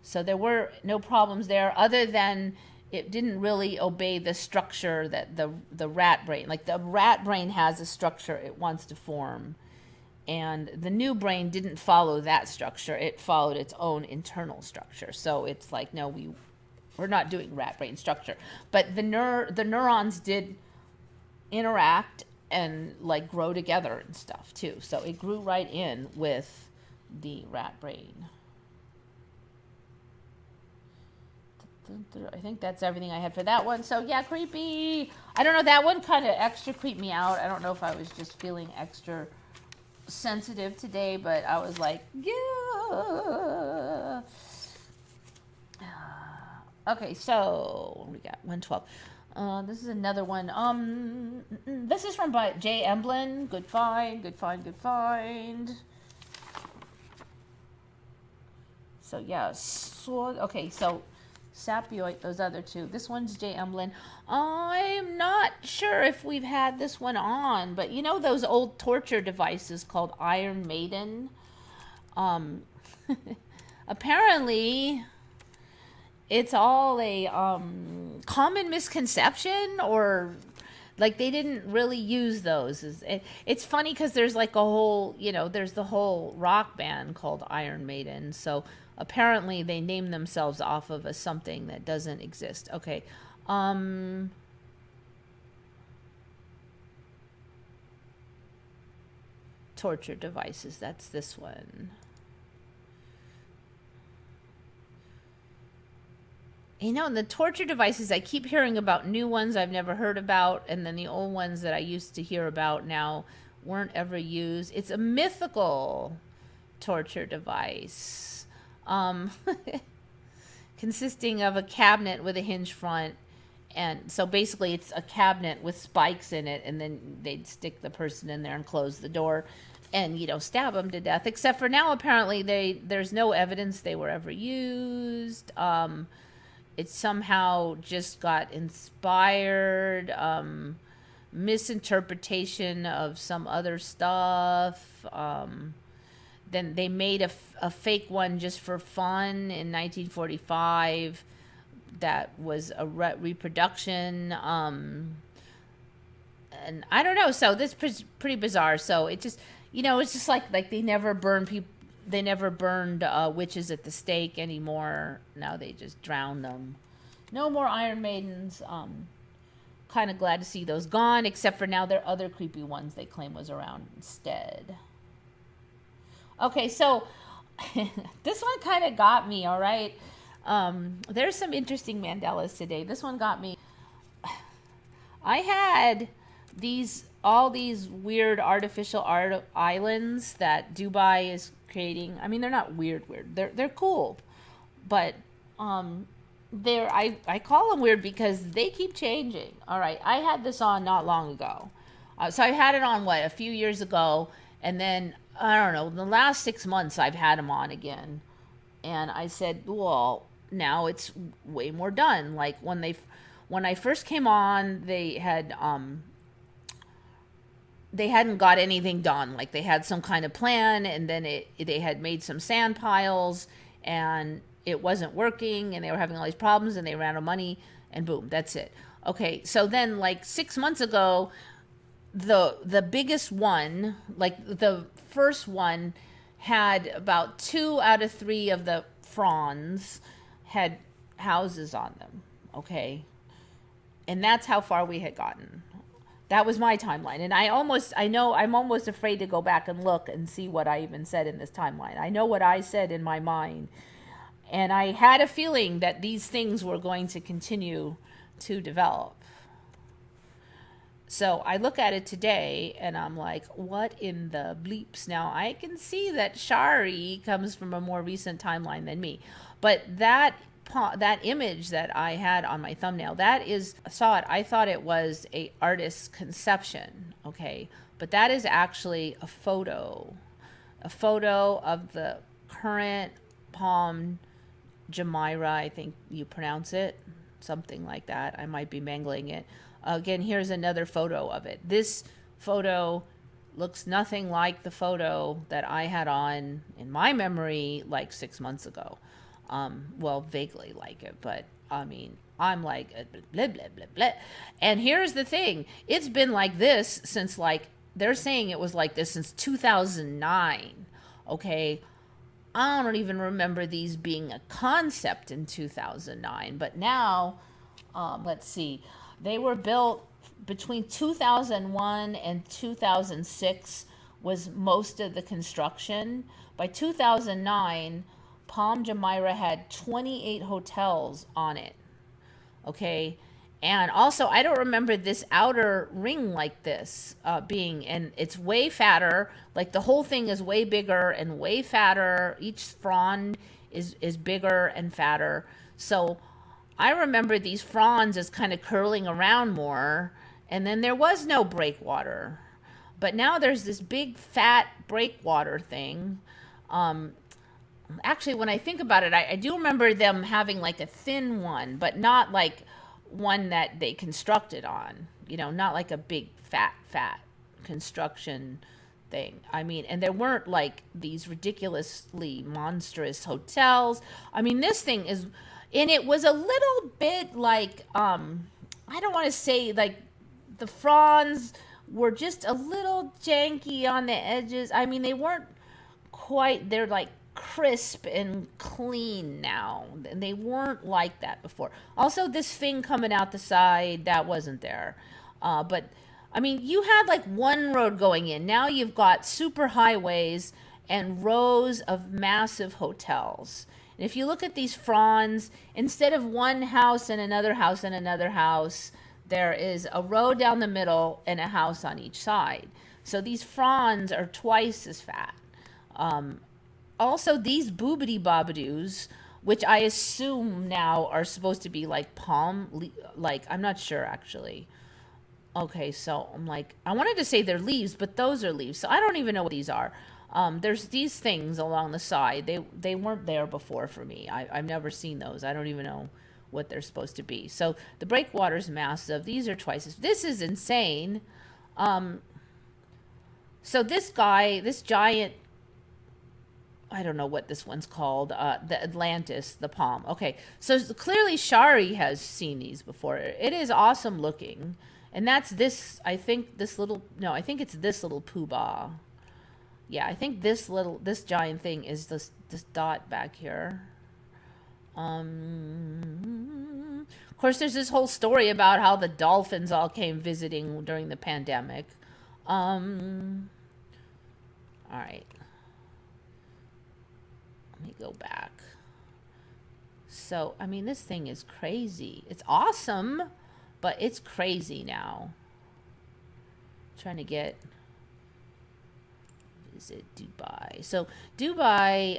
So there were no problems there, other than it didn't really obey the structure that the rat brain, like the rat brain has a structure it wants to form. And the new brain didn't follow that structure. It followed its own internal structure. So it's like, no, we're not doing rat brain structure. But the neurons did interact and like grow together and stuff too. So it grew right in with the rat brain. I think that's everything I had for that one. So yeah, creepy. I don't know, that one kind of extra creeped me out. I don't know if I was just feeling extra sensitive today, but I was like, yeah. Okay, so we got 112. This is another one. This is from Jay Emblin. Good find, good find, good find. So yeah, okay, so sapioid, those other two. This one's Jay Emblin. I'm not sure if we've had this one on, but you know those old torture devices called Iron Maiden? Apparently it's all a common misconception, or like they didn't really use those. It's funny because there's like a whole, you know, there's the whole rock band called Iron Maiden. So apparently they named themselves off of something that doesn't exist. Okay. Torture devices, that's this one. You know, the torture devices, I keep hearing about new ones I've never heard about, and then the old ones that I used to hear about now weren't ever used. It's a mythical torture device, consisting of a cabinet with a hinge front. And so basically it's a cabinet with spikes in it, and then they'd stick the person in there and close the door and, you know, stab them to death. Except for now, apparently there's no evidence they were ever used. It somehow just got inspired, misinterpretation of some other stuff. Then they made a fake one just for fun in 1945 that was a reproduction. And I don't know. So this is pretty bizarre. So it just, you know, it's just like they never burn people. They never burned witches at the stake anymore. Now they just drown them. No more Iron Maidens. kind of glad to see those gone, except for now there are other creepy ones they claim was around instead. Okay, so this one kind of got me, all right? There's some interesting Mandelas today. This one got me. I had all these weird artificial art islands that Dubai is creating. I mean, they're not weird. They're cool, but I call them weird because they keep changing. All right, I had this on not long ago, so I had it on a few years ago, and then I don't know, the last 6 months I've had them on again, and I said, well, now it's way more done. Like when I first came on, they hadn't got anything done. Like they had some kind of plan, and then they had made some sand piles, and it wasn't working, and they were having all these problems, and they ran out of money, and boom, that's it. Okay, so then like 6 months ago, the biggest one, like the first one, had about 2 out of 3 of the fronds had houses on them. Okay, and that's how far we had gotten. That was my timeline, and I'm almost afraid to go back and look and see what I even said in this timeline. I know what I said in my mind, and I had a feeling that these things were going to continue to develop. So I look at it today, and I'm like, what in the bleeps? Now, I can see that Shari comes from a more recent timeline than me, but that image that I had on my thumbnail, I thought it was a artist's conception, okay? But that is actually a photo of the current Palm Jumeirah, I think you pronounce it, something like that. I might be mangling it. Again, here's another photo of it. This photo looks nothing like the photo that I had on in my memory like 6 months ago. Well, vaguely like it, but I mean, I'm like, blah, blah, blah, blah. And here's the thing. It's been like this since, like, they're saying it was like this since 2009. Okay. I don't even remember these being a concept in 2009, but now, let's see. They were built between 2001 and 2006 was most of the construction. By 2009, Palm Jumeirah had 28 hotels on it. Okay. And also, I don't remember this outer ring like this and it's way fatter. Like the whole thing is way bigger and way fatter. Each frond is bigger and fatter. So I remember these fronds as kind of curling around more, and then there was no breakwater. But now there's this big fat breakwater thing. Actually, when I think about it, I do remember them having like a thin one, but not like one that they constructed on. You know, not like a big fat construction thing. I mean, and there weren't like these ridiculously monstrous hotels. I mean, this thing is... And it was a little bit like, I don't want to say like the fronds were just a little janky on the edges. I mean, they weren't quite, they're like crisp and clean now. And they weren't like that before. Also, this thing coming out the side, that wasn't there. But, I mean, you had like one road going in. Now you've got super highways and rows of massive hotels. And if you look at these fronds, instead of one house and another house and another house, there is a road down the middle and a house on each side. So these fronds are twice as fat. Also, these boobity-bobadoos, which I assume now are supposed to be like I'm not sure actually. Okay, so I'm like, I wanted to say they're leaves, but those are leaves. So I don't even know what these are. There's these things along the side. They weren't there before for me. I've never seen those. I don't even know what they're supposed to be. So the breakwater's massive. These are twice as... This is insane. So this giant... I don't know what this one's called. The Atlantis, the palm. Okay, so clearly Shari has seen these before. It is awesome looking. And that's this, I think this little... No, I think it's this little poobah. Yeah, I think this giant thing is this dot back here. And Of course, there's this whole story about how the dolphins all came visiting during the pandemic. All right. Let me go back. So, I mean, this thing is crazy. It's awesome, but it's crazy now. Trying to get, is it Dubai? So Dubai,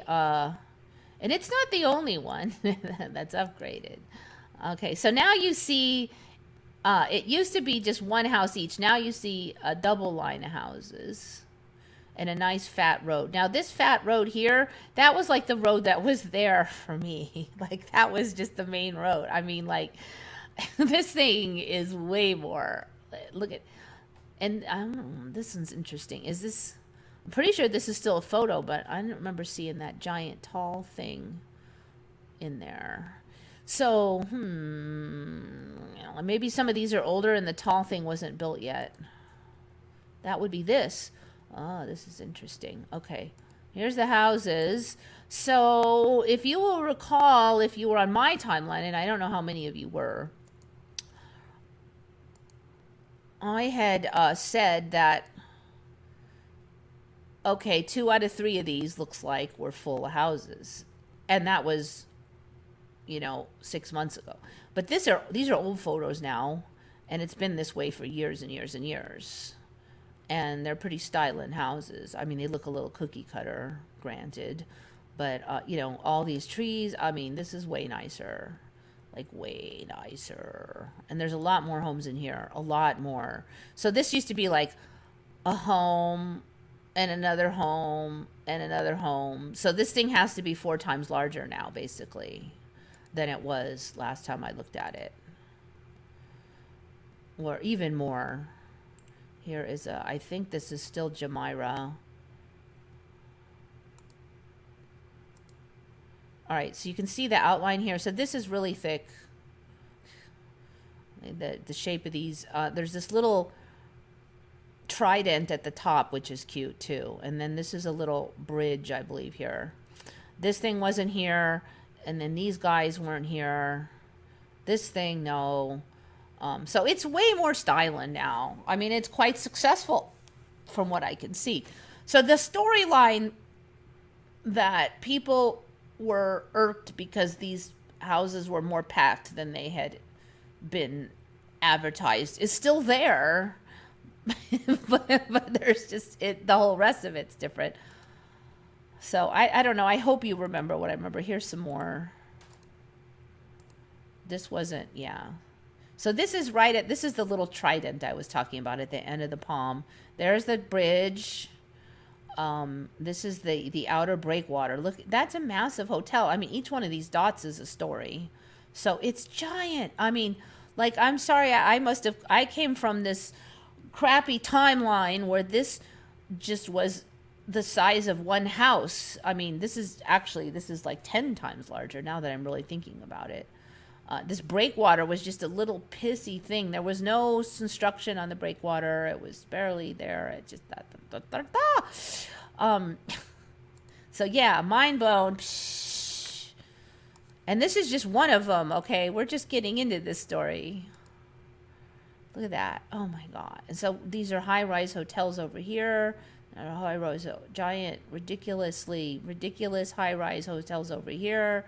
and it's not the only one that's upgraded. Okay, so now you see, it used to be just one house each. Now you see a double line of houses and a nice fat road. Now this fat road here, that was like the road that was there for me. Like that was just the main road. I mean, like this thing is way more, look at, and I don't know, this one's interesting. Is this, I'm pretty sure this is still a photo, but I don't remember seeing that giant tall thing in there. So, you know, maybe some of these are older and the tall thing wasn't built yet. That would be this. Oh, this is interesting. Okay, here's the houses. So if you will recall, if you were on my timeline, and I don't know how many of you were, I had said that, okay, 2 out of 3 of these looks like were full of houses. And that was, you know, 6 months ago. But these are old photos now, and it's been this way for years and years and years. And they're pretty styling houses. I mean, they look a little cookie cutter, granted. But, you know, all these trees, I mean, this is way nicer. Like way nicer. And there's a lot more homes in here, a lot more. So this used to be like a home and another home and another home. So this thing has to be 4 times larger now, basically, than it was last time I looked at it. Or even more. Here is a, I think this is still Jumeirah. All right, so you can see the outline here. So this is really thick. The shape of these. There's this little trident at the top, which is cute too. And then this is a little bridge, I believe, here. This thing wasn't here. And then these guys weren't here. This thing, no. So it's way more styling now. I mean, it's quite successful from what I can see. So the storyline that people were irked because these houses were more packed than they had been advertised is still there. but there's just, the whole rest of it's different. So I don't know. I hope you remember what I remember. Here's some more. This wasn't, yeah. So this is right at, this is the little trident I was talking about at the end of the palm. There's the bridge. This is the outer breakwater. Look, that's a massive hotel. I mean, each one of these dots is a story. So it's giant. I mean, like, I'm sorry, I came from this crappy timeline where this just was the size of one house. I mean, this is like 10 times larger now that I'm really thinking about it. This breakwater was just a little pissy thing. There was no construction on the breakwater. It was barely there. It just so yeah, mind blown. And this is just one of them. Okay, we're just getting into this story. Look at that. Oh my God. And so these are high-rise hotels over here. High-rise, giant, ridiculous high-rise hotels over here.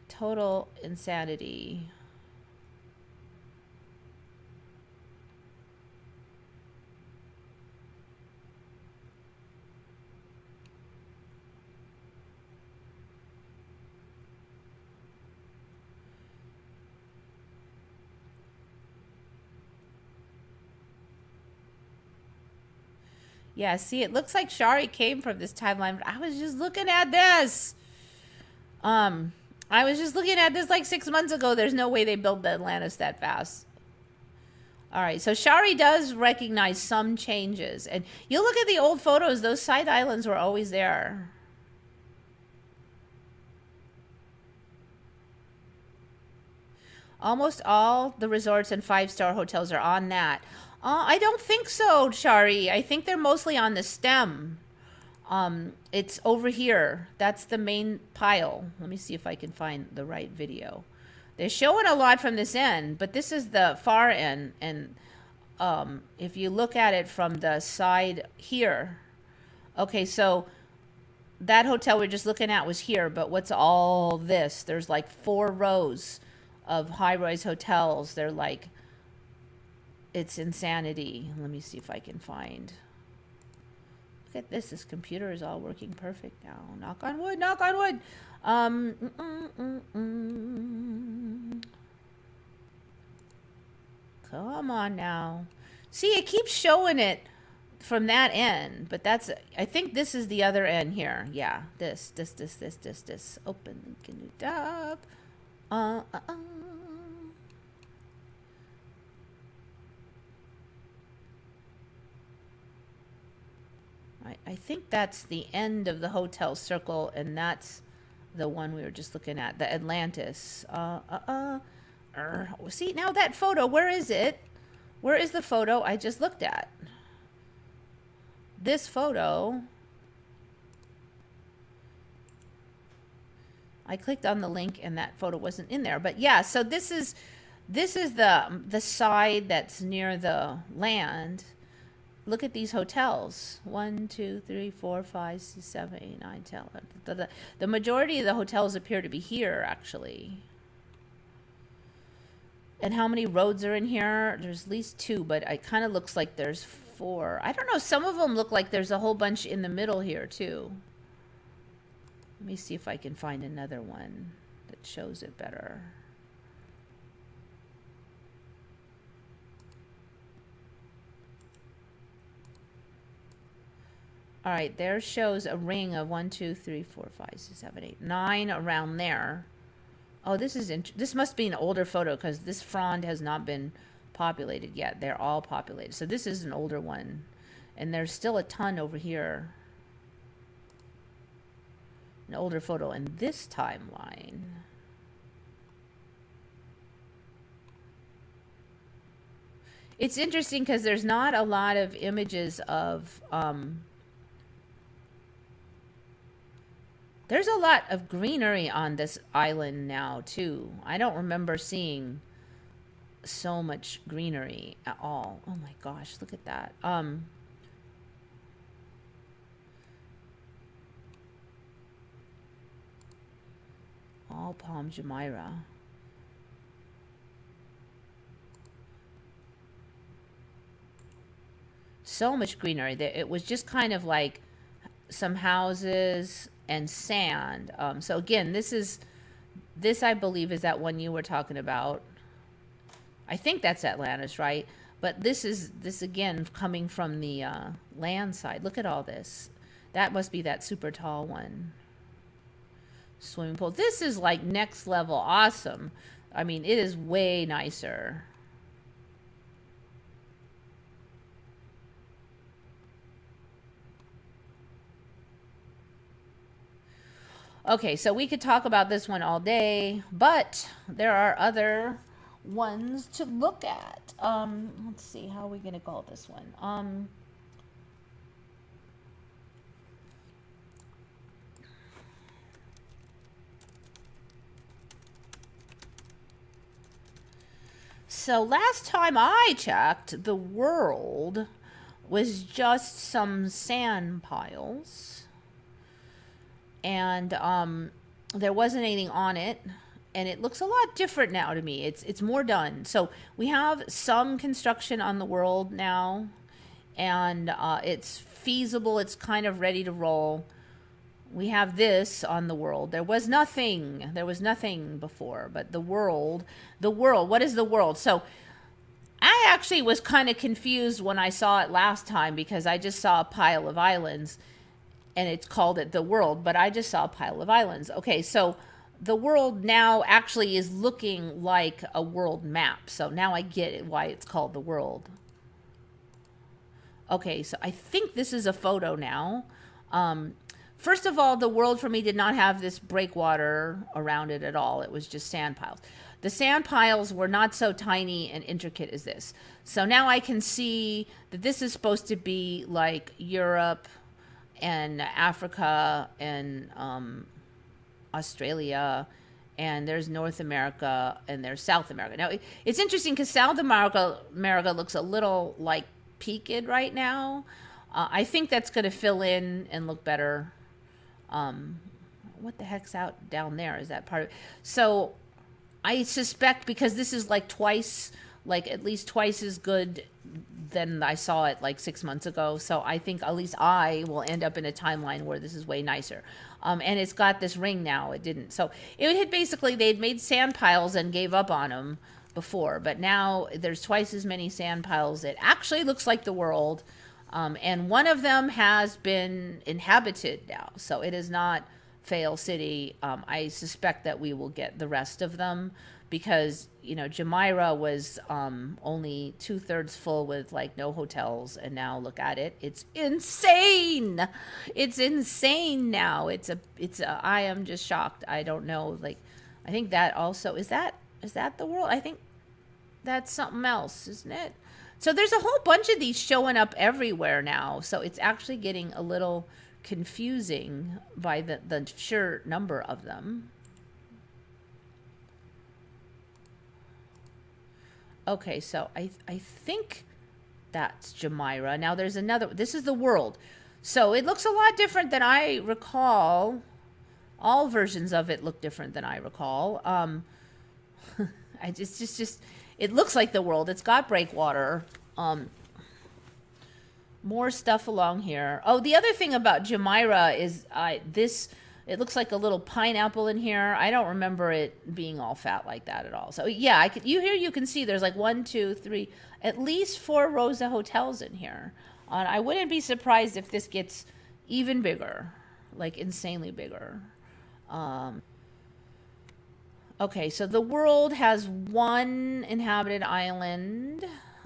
Total insanity. Yeah, see, it looks like Shari came from this timeline, but I was just looking at this. I was just looking at this like 6 months ago. There's no way they built the Atlantis that fast. All right, so Shari does recognize some changes. And you look at the old photos, those side islands were always there. Almost all the resorts and 5-star hotels are on that. I don't think so, Shari. I think they're mostly on the stem. It's over here. That's the main pile. Let me see if I can find the right video. They're showing a lot from this end, but this is the far end. And if you look at it from the side here, okay, so that hotel we're just looking at was here, but what's all this? There's like 4 rows of high-rise hotels. They're like, it's insanity. Let me see if I can find. Look at this. This computer is all working perfect now. Knock on wood, knock on wood. Come on now. See, it keeps showing it from that end, but that's, I think this is the other end here. Yeah, this. Open link in new tab. I think that's the end of the hotel circle, and that's the one we were just looking at, the Atlantis. See, now that photo, where is it? Where is the photo I just looked at? This photo, I clicked on the link and that photo wasn't in there. But yeah, so this is the side that's near the land. Look at these hotels. 1, 2, 3, 4, 5, 6, 7, 8, 9, 10. The majority of the hotels appear to be here, actually. And how many roads are in here? There's at least 2, but it kind of looks like there's 4. I don't know. Some of them look like there's a whole bunch in the middle here, too. Let me see if I can find another one that shows it better. All right, there shows a ring of 1, 2, 3, 4, 5, 6, 7, 8, 9 around there. Oh, this must be an older photo because this frond has not been populated yet. They're all populated. So this is an older one. And there's still a ton over here. An older photo in this timeline. It's interesting because there's not a lot of images of... there's a lot of greenery on this island now, too. I don't remember seeing so much greenery at all. Oh my gosh, look at that. All Palm Jumeirah. So much greenery. It was just kind of like some houses and sand. So again, this I believe is that one you were talking about. I think that's Atlantis, right? But this again coming from the land side. Look at all this. That must be that super tall one. Swimming pool. This is like next level awesome. I mean, it is way nicer. Okay, so we could talk about this one all day, but there are other ones to look at. Let's see, how are we going to call this one? So last time I checked, the world was just some sand piles. And there wasn't anything on it, and it looks a lot different now to me. It's more done. So we have some construction on the world now, and it's feasible. It's kind of ready to roll. We have this on the world. There was nothing before, but the world, what is the world? So I actually was kind of confused when I saw it last time because I just saw a pile of islands. And it's called it the world, but I just saw a pile of islands. Okay, so the world now actually is looking like a world map. So now I get it, why it's called the world. Okay, so I think this is a photo now. First of all, the world for me did not have this breakwater around it at all. It was just sand piles. The sand piles were not so tiny and intricate as this. So now I can see that this is supposed to be like Europe and Africa and Australia and there's North America, and there's South America. Now, it's interesting because South America looks a little like peaked right now. I think that's going to fill in and look better. What the heck's out down there? Is that part of it? So I suspect, because this is like twice, like at least twice as good than I saw it like 6 months ago. So I think at least I will end up in a timeline where this is way nicer. And it's got this ring now. It didn't. So it had basically, they'd made sand piles and gave up on them before. But now there's twice as many sand piles. It actually looks like the world. And one of them has been inhabited now. So it is not fail city. I suspect that we will get the rest of them, because, you know, Jumeirah was only 2/3 full with like no hotels, and now look at it. It's insane. It's insane now. I am just shocked. I don't know. Like, I think that also, is that the world? I think that's something else, isn't it? So there's a whole bunch of these showing up everywhere now. So it's actually getting a little confusing by the sheer number of them. Okay, so I think that's Jumeirah. Now there's another. This is the world. So it looks a lot different than I recall. All versions of it look different than I recall. It's just it looks like the world. It's got breakwater. More stuff along here. Oh, the other thing about Jumeirah is this. It looks like a little pineapple in here. I don't remember it being all fat like that at all. So yeah, you can see there's like 1, 2, 3, at least 4 rows of hotels in here. I wouldn't be surprised if this gets even bigger, like insanely bigger. Okay, so the world has 1 inhabited island,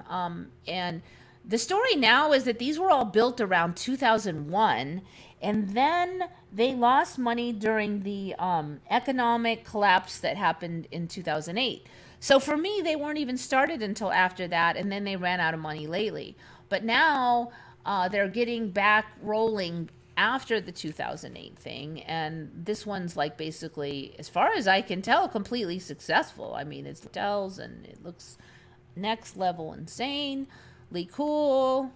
and the story now is that these were all built around 2001, and then they lost money during the economic collapse that happened in 2008. So for me, they weren't even started until after that, and then they ran out of money lately. But now they're getting back rolling after the 2008 thing, and this one's like basically, as far as I can tell, completely successful. I mean, it's hotels, and it looks next level insanely cool.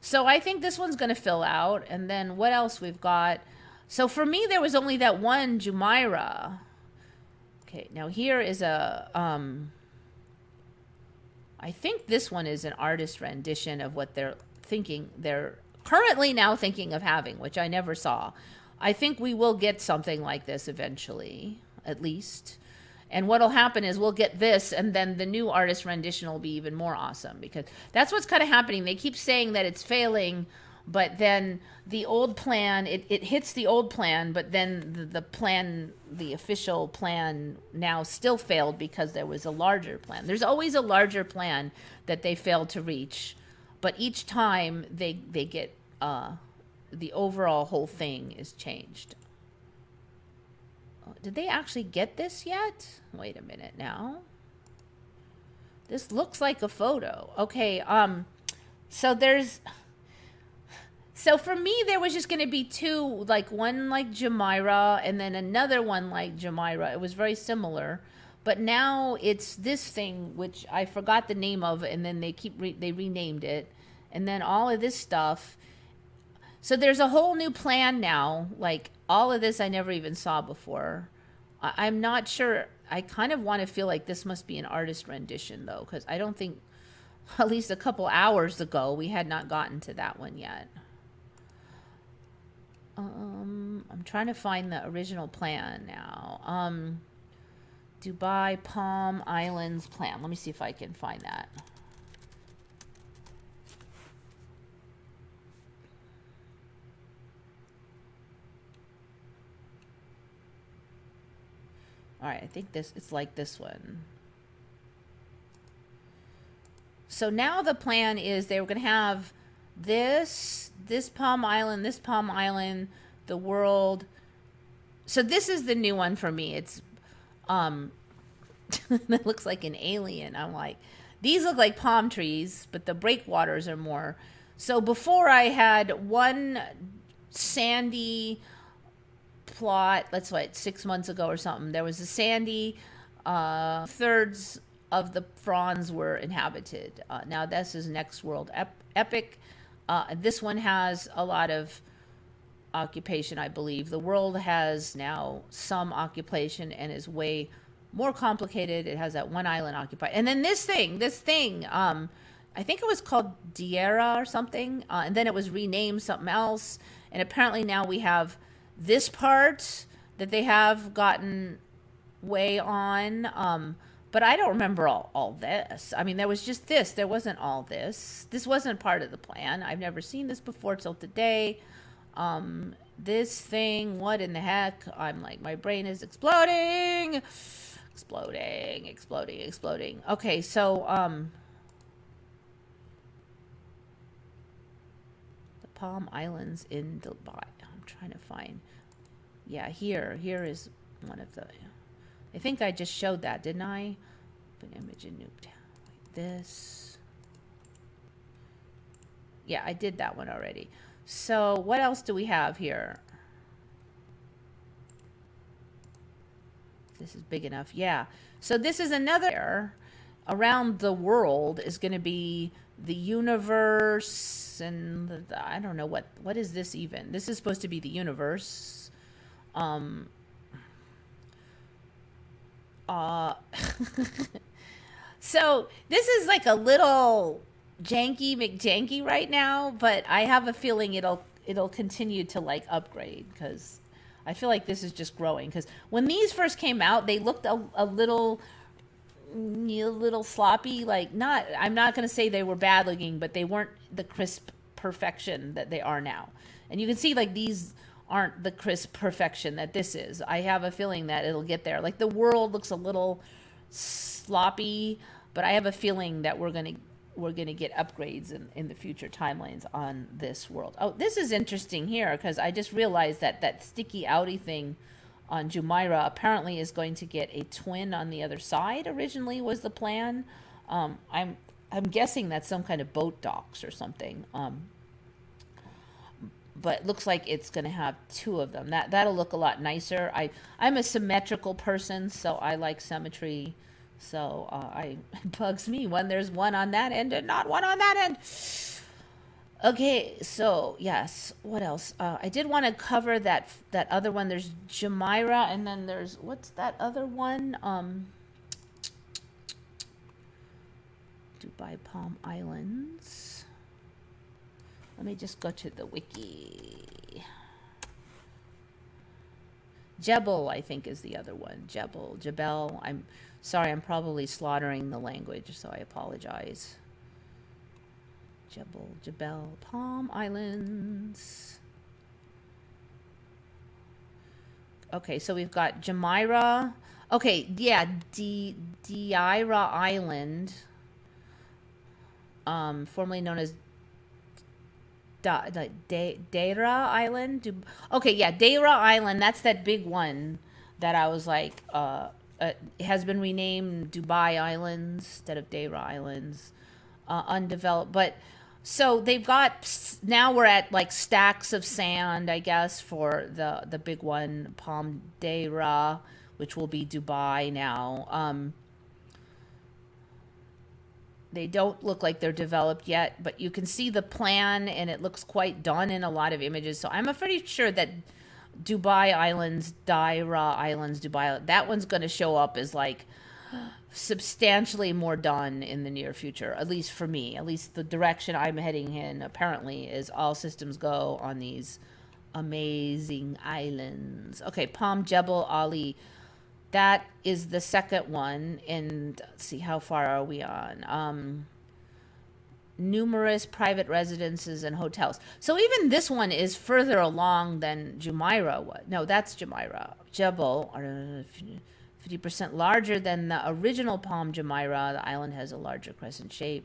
So I think this one's going to fill out. And then what else we've got? So for me, there was only that one Jumeirah. Okay, now here is a, I think this one is an artist rendition of what they're currently now thinking of having, which I never saw. I think we will get something like this eventually, at least. And what'll happen is we'll get this, and then the new artist rendition will be even more awesome, because that's what's kind of happening. They keep saying that it's failing, but then the old plan, it hits the old plan, but then the official plan now still failed because there was a larger plan. There's always a larger plan that they failed to reach, but each time they get the overall whole thing is changed. Did they actually get this yet? Wait a minute now. This looks like a photo. Okay, so for me, there was just going to be 2, like one like Jumeirah and then another one like Jumeirah. It was very similar, but now it's this thing, which I forgot the name of, and then they renamed it, and then all of this stuff. So there's a whole new plan now. Like, all of this I never even saw before. I'm not sure. I kind of want to feel like this must be an artist rendition, though, because I don't think, at least a couple hours ago, we had not gotten to that one yet. I'm trying to find the original plan now. Dubai Palm Islands plan. Let me see if I can find that. All right, I think it's like this one. So now the plan is they were going to have this Palm Island, the world. So this is the new one for me. It's it looks like an alien. I'm like, these look like palm trees, but the breakwaters are more. So before I had one sandy plot, let's wait, 6 months ago or something, there was a sandy, thirds of the fronds were inhabited. Now this is next world epic. This one has a lot of occupation, I believe. The world has now some occupation and is way more complicated. It has that one island occupied. And then this thing, I think it was called Diera or something. And then it was renamed something else. And apparently now we have this part that they have gotten way on. But I don't remember all this. I mean, there was just this. There wasn't all this. This wasn't part of the plan. I've never seen this before till today. This thing, what in the heck? I'm like, my brain is exploding. Exploding. Okay, so, the Palm Islands in Dubai. I'm trying to find, yeah, here is one of the, I think I just showed that, didn't I? Open image in Nuketown, like this. Yeah, I did that one already. So what else do we have here? This is big enough. Yeah. So this is another around the world is going to be the universe and I don't know what is this even? This is supposed to be the universe. So this is like a little janky McJanky right now, but I have a feeling it'll continue to like upgrade because I feel like this is just growing. Because when these first came out, they looked a little sloppy. Like I'm not gonna say they were bad looking, but they weren't the crisp perfection that they are now. And you can see like these aren't the crisp perfection that this is. I have a feeling that it'll get there. Like the world looks a little sloppy, but I have a feeling that we're gonna get upgrades in the future timelines on this world. Oh, this is interesting here because I just realized that sticky outy thing on Jumeirah apparently is going to get a twin on the other side. Originally was the plan. I'm guessing that's some kind of boat docks or something. But looks like it's going to have two of them. That'll look a lot nicer. I'm a symmetrical person, so I like symmetry. So it bugs me when there's one on that end and not one on that end. Okay, so yes, what else? I did want to cover that other one. There's Jumeirah, and then there's, what's that other one? Dubai Palm Islands. Let me just go to the wiki. Jebel, I think, is the other one. Jebel. I'm sorry, I'm probably slaughtering the language, so I apologize. Jebel, Palm Islands. Okay, so we've got Jumeirah. Okay, yeah, Deira Island, formerly known as Deira Island. Okay, yeah, Deira Island. That's that big one that I was like, it has been renamed Dubai Islands instead of Deira Islands. Undeveloped, but so they've got, now we're at like stacks of sand, I guess, for the big one, Palm Deira, which will be Dubai now. They don't look like they're developed yet, but you can see the plan and it looks quite done in a lot of images. So I'm pretty sure that Dubai Islands, Deira Islands, Dubai, that one's going to show up as like substantially more done in the near future, at least for me. At least the direction I'm heading in apparently is all systems go on these amazing islands. Okay, Palm Jebel Ali, that is the second one, and let's see, how far are we on? Numerous private residences and hotels. So even this one is further along than Jumeirah was. No, that's Jumeirah. Jebel, 50% larger than the original Palm Jumeirah. The island has a larger crescent shape.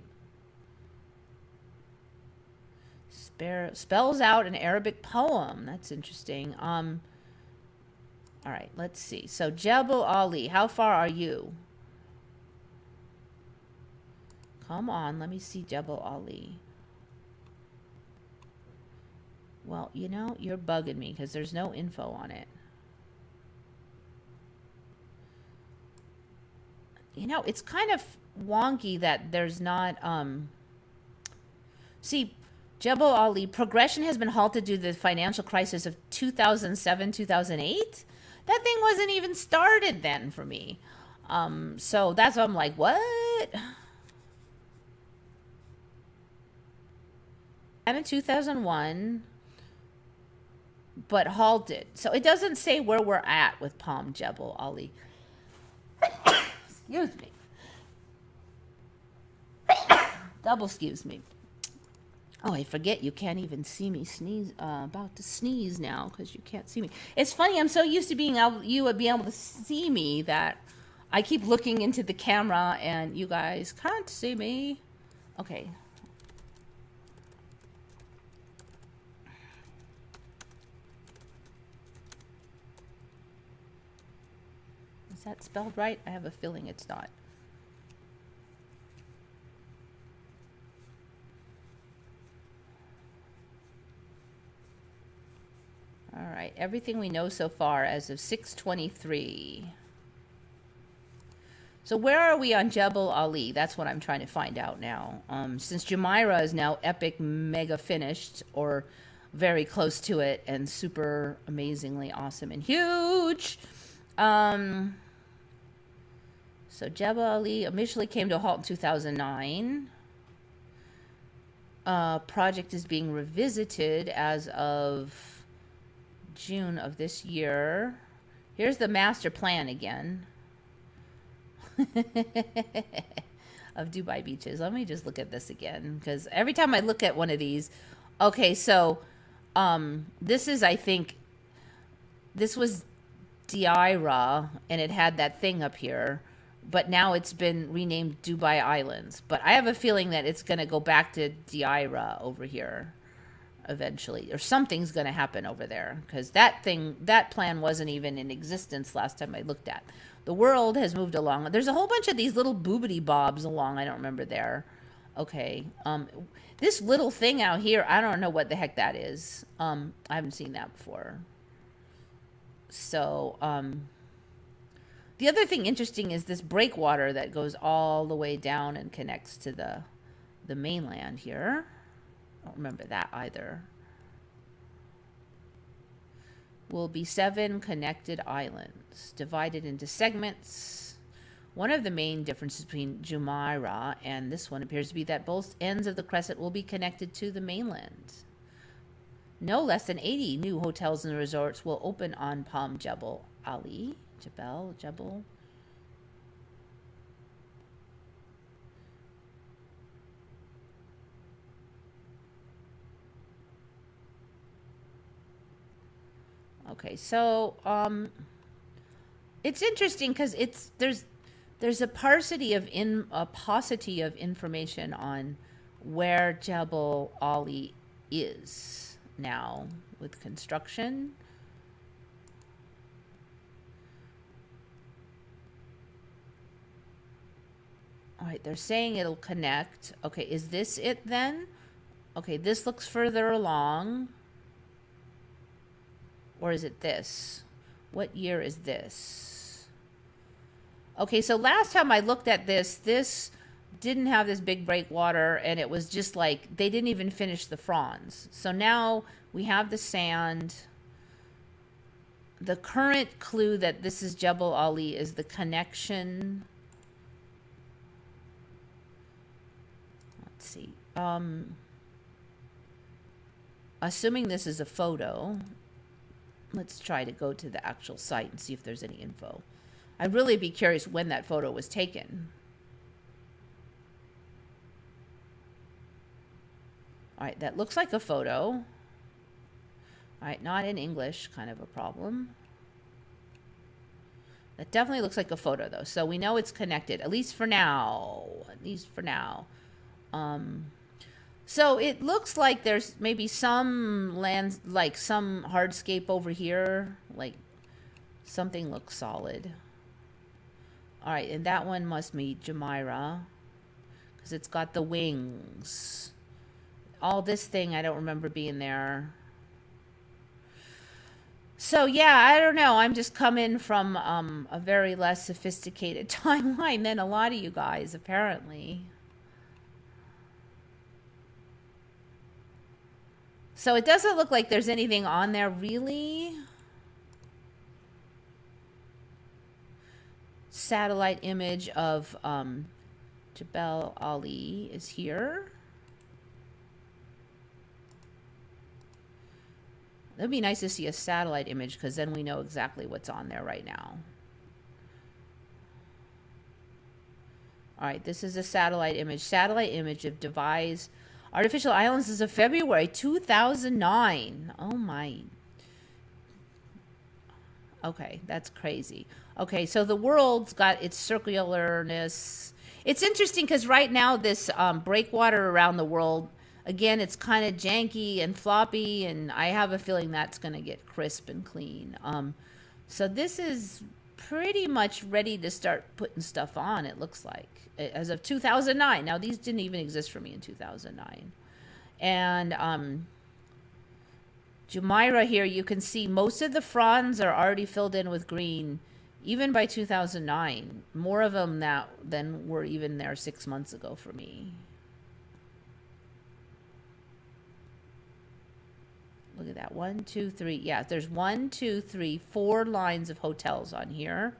Spells out an Arabic poem. That's interesting. All right, let's see. So Jebel Ali, how far are you? Come on, let me see Jebel Ali. Well, you know, you're bugging me because there's no info on it. you know, it's kind of wonky that there's not, see, Jebel Ali, progression has been halted due to the financial crisis of 2007, 2008. That thing wasn't even started then for me. So that's why I'm like, what? And in 2001, but halted. So it doesn't say where we're at with Palm Jebel Ali. Excuse me. Double excuse me. Oh, I forget you can't even see me sneeze. About to sneeze now because you can't see me. It's funny. I'm so used to being able, you would be able to see me that I keep looking into the camera and you guys can't see me. Okay. Is that spelled right? I have a feeling it's not. All right, everything we know so far as of 6:23. So where are we on Jebel Ali? That's what I'm trying to find out now. Since Jumeirah is now epic mega finished or very close to it and super amazingly awesome and huge. So Jebel Ali initially came to a halt in 2009. Project is being revisited as of June of this year. Here's the master plan again of Dubai beaches. Let me just look at this again because every time I look at one of these, okay, so this is, I think, this was Diira and it had that thing up here, but now it's been renamed Dubai Islands. But I have a feeling that it's going to go back to Diira over here eventually, or something's going to happen over there because that plan wasn't even in existence last time I looked at. The world has moved along. There's a whole bunch of these little boobity bobs along. I don't remember there. Okay. This little thing out here, I don't know what the heck that is. I haven't seen that before. So, the other thing interesting is this breakwater that goes all the way down and connects to the mainland here. I don't remember that either. Will be 7 connected islands divided into segments. One of the main differences between Jumeirah and this one appears to be that both ends of the crescent will be connected to the mainland. No less than 80 new hotels and resorts will open on Palm Jebel Ali. Jebel. Okay, so it's interesting because there's a paucity of information on where Jebel Ali is now with construction. All right, they're saying it'll connect. Okay, is this it then? Okay, this looks further along. Or is it this? What year is this? Okay, so last time I looked at this didn't have this big breakwater, and it was just like they didn't even finish the fronds. So now we have the sand. The current clue that this is Jebel Ali is the connection. Let's see. Assuming this is a photo, let's try to go to the actual site and see if there's any info. I'd really be curious when that photo was taken. All right, that looks like a photo. All right, not in English, kind of a problem. That definitely looks like a photo, though. So we know it's connected, at least for now. At least for now. So it looks like there's maybe some land, like some hardscape over here. Like something looks solid. All right, and that one must be Jumeirah because it's got the wings. All this thing, I don't remember being there. So yeah, I don't know. I'm just coming from a very less sophisticated timeline than a lot of you guys, apparently. So it doesn't look like there's anything on there really. Satellite image of Jebel Ali is here. It'd be nice to see a satellite image because then we know exactly what's on there right now. All right, this is a satellite image. Satellite image of Devise Artificial Islands. This is of February 2009. Oh my. Okay, that's crazy. Okay, so the world's got its circularness. It's interesting because right now this breakwater around the world, again, it's kind of janky and floppy, and I have a feeling that's going to get crisp and clean. So this is pretty much ready to start putting stuff on, it looks like, as of 2009. Now, these didn't even exist for me in 2009. And Jumeirah here, you can see most of the fronds are already filled in with green, even by 2009. More of them now than were even there 6 months ago for me. Look at that. 1, 2, 3. Yeah, there's 1, 2, 3, 4 lines of hotels on here.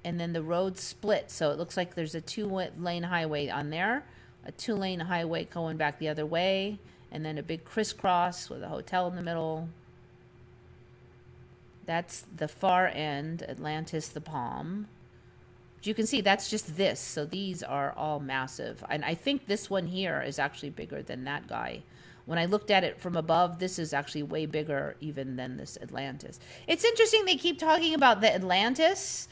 And then the road split. So it looks like there's a 2-lane highway on there, a 2-lane highway going back the other way, and then a big crisscross with a hotel in the middle. That's the far end, Atlantis, the Palm. But you can see that's just this. So these are all massive. And I think this one here is actually bigger than that guy. When I looked at it from above, this is actually way bigger even than this Atlantis. It's interesting they keep talking about the Atlantis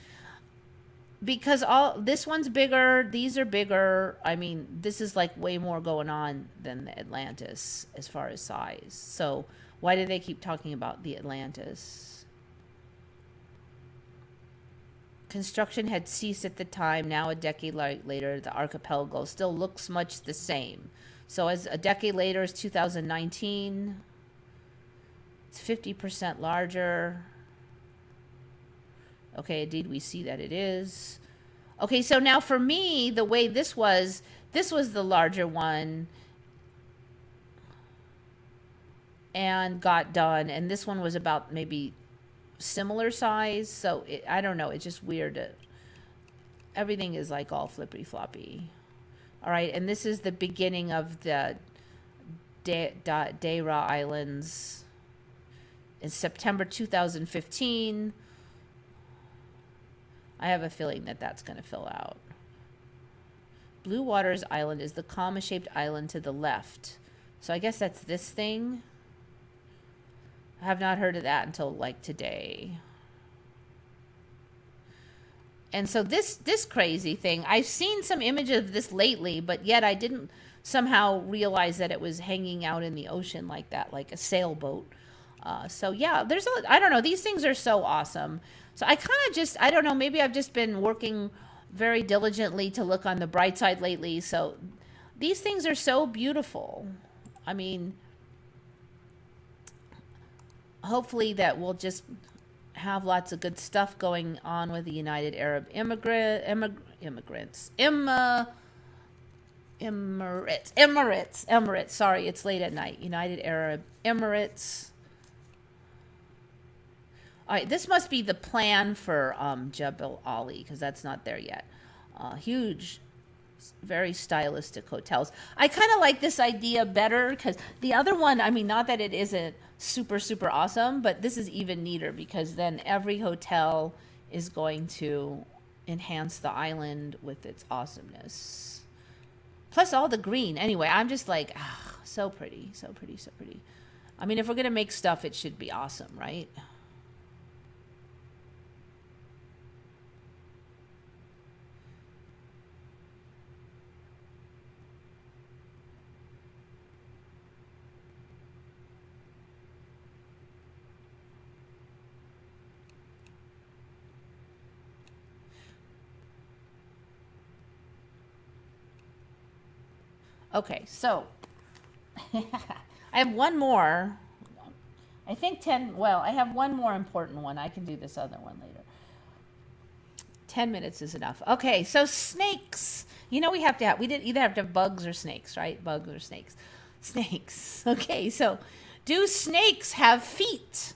because this one's bigger, these are bigger. I mean, this is like way more going on than the Atlantis as far as size. So why do they keep talking about the Atlantis? Construction had ceased at the time. Now, a decade later, the archipelago still looks much the same. So as a decade later is 2019. It's 50% larger. Okay, indeed we see that it is. Okay, so now for me, the way this was the larger one and got done. And this one was about maybe similar size. So I don't know, it's just weird. Everything is like all flippy floppy. All right, and this is the beginning of the Deira Islands in September 2015. I have a feeling that that's going to fill out. Blue Waters Island is the comma-shaped island to the left. So I guess that's this thing. I have not heard of that until like today. And so this crazy thing, I've seen some images of this lately, but yet I didn't somehow realize that it was hanging out in the ocean like that, like a sailboat. So yeah, I don't know, these things are so awesome. So I kind of just, I don't know, maybe I've just been working very diligently to look on the bright side lately. So these things are so beautiful. I mean, hopefully that we'll just have lots of good stuff going on with the United Arab Emirates. Sorry, it's late at night. United Arab Emirates. All right, this must be the plan for Jebel Ali because that's not there yet. Huge, very stylistic hotels. I kind of like this idea better because the other one, I mean, not that it isn't super, super awesome, but this is even neater because then every hotel is going to enhance the island with its awesomeness. Plus all the green. Anyway, I'm just like, so pretty, so pretty, so pretty. I mean, if we're going to make stuff, it should be awesome, right? Okay, so I have one more. I think 10, well, I have one more important one. I can do this other one later. 10 minutes is enough. Okay, so snakes. You know, we did either have to have bugs or snakes, right? Bugs or snakes. Snakes. Okay, so do snakes have feet?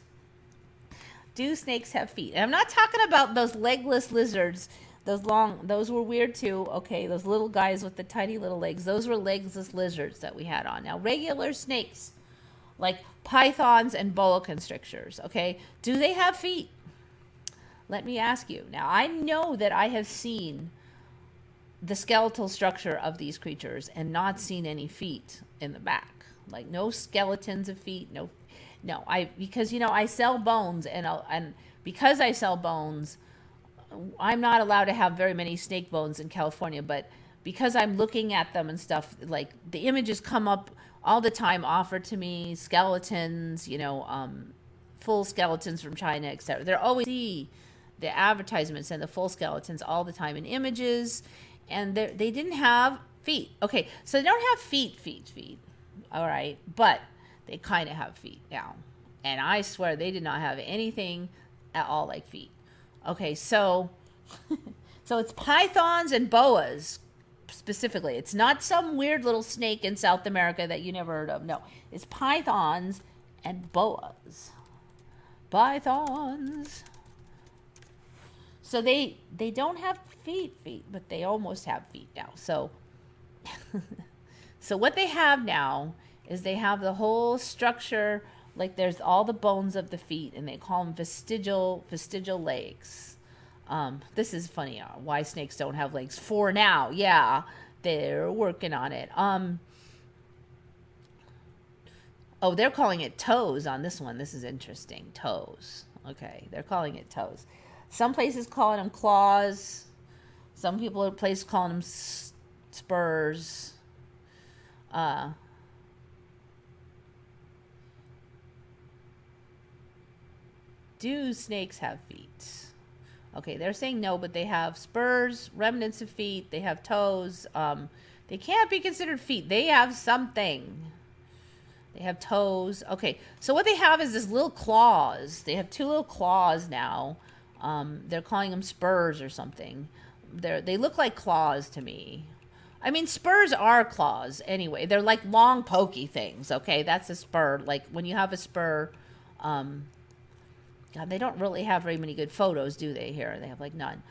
Do snakes have feet? And I'm not talking about those legless lizards. Those were weird too. Okay, those little guys with the tiny little legs. Those were legless lizards that we had on. Now, regular snakes, like pythons and boa constrictors, okay, do they have feet? Let me ask you. Now, I know that I have seen the skeletal structure of these creatures and not seen any feet in the back. Like no skeletons of feet, no, because, you know, I sell bones, and because I sell bones, I'm not allowed to have very many snake bones in California, but because I'm looking at them and stuff, like the images come up all the time, offered to me, skeletons, you know, full skeletons from China, etc. They're always see the advertisements and the full skeletons all the time in images, and they didn't have feet. Okay, so they don't have feet, all right, but they kind of have feet now, and I swear they did not have anything at all like feet. Okay, so so it's pythons and boas specifically. It's not some weird little snake in South America that you never heard of. No, it's pythons and boas. Pythons. So they don't have feet, but they almost have feet now. So so what they have now is they have the whole structure, like there's all the bones of the feet, and they call them vestigial legs. This is funny. Why snakes don't have legs for now? Yeah, they're working on it. Oh, they're calling it toes on this one. This is interesting. Toes. Okay, they're calling it toes. Some places calling them claws. Some people at places calling them spurs. Do snakes have feet? Okay, they're saying no, but they have spurs, remnants of feet. They have toes. They can't be considered feet. They have something. They have toes. Okay, so what they have is this little claws. They have two little claws now. They're calling them spurs or something. They look like claws to me. I mean, spurs are claws anyway. They're like long, pokey things. Okay, that's a spur. Like when you have a spur, God, they don't really have very many good photos, do they? Here, they have like none.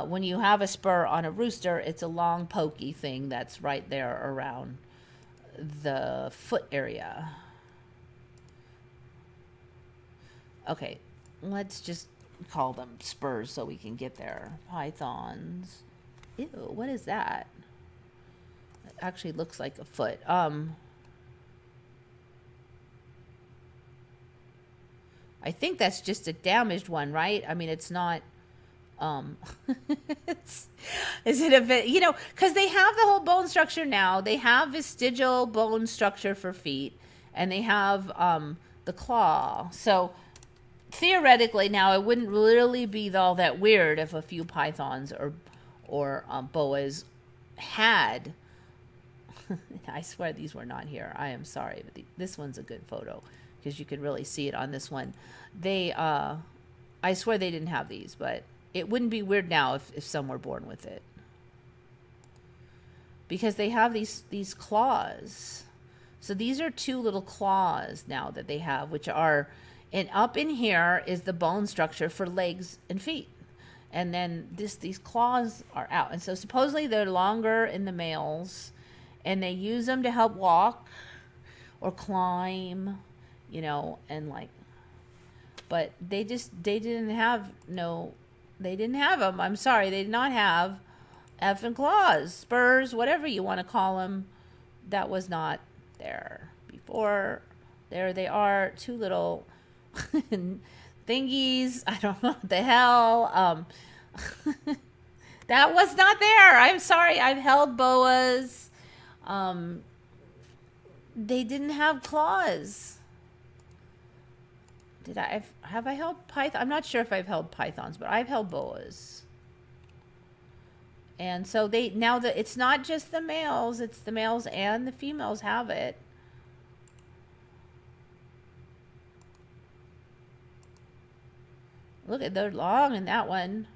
When you have a spur on a rooster, it's a long, pokey thing that's right there around the foot area. Okay, let's just call them spurs so we can get there. Pythons. Ew, what is that? It actually looks like a foot. I think that's just a damaged one, right? I mean, it's not, is it a bit, you know, because they have the whole bone structure now. They have vestigial bone structure for feet, and they have the claw. So theoretically now, it wouldn't really be all that weird if a few pythons or boas had, I swear these were not here. I am sorry, but this one's a good photo, because you could really see it on this one. They, I swear they didn't have these, but it wouldn't be weird now if some were born with it. Because they have these claws. So these are two little claws now that they have, which are, and up in here is the bone structure for legs and feet. And then these claws are out. And so supposedly they're longer in the males, and they use them to help walk or climb, you know, and like, but they didn't have them. I'm sorry, they did not have effing claws, spurs, whatever you want to call them. That was not there before. There they are, two little thingies. I don't know what the hell. That was not there. I'm sorry. I've held boas. They didn't have claws. Have I held python? I'm not sure if I've held pythons, but I've held boas. And so it's not just the males, it's the males and the females have it. Look at, they're long in that one.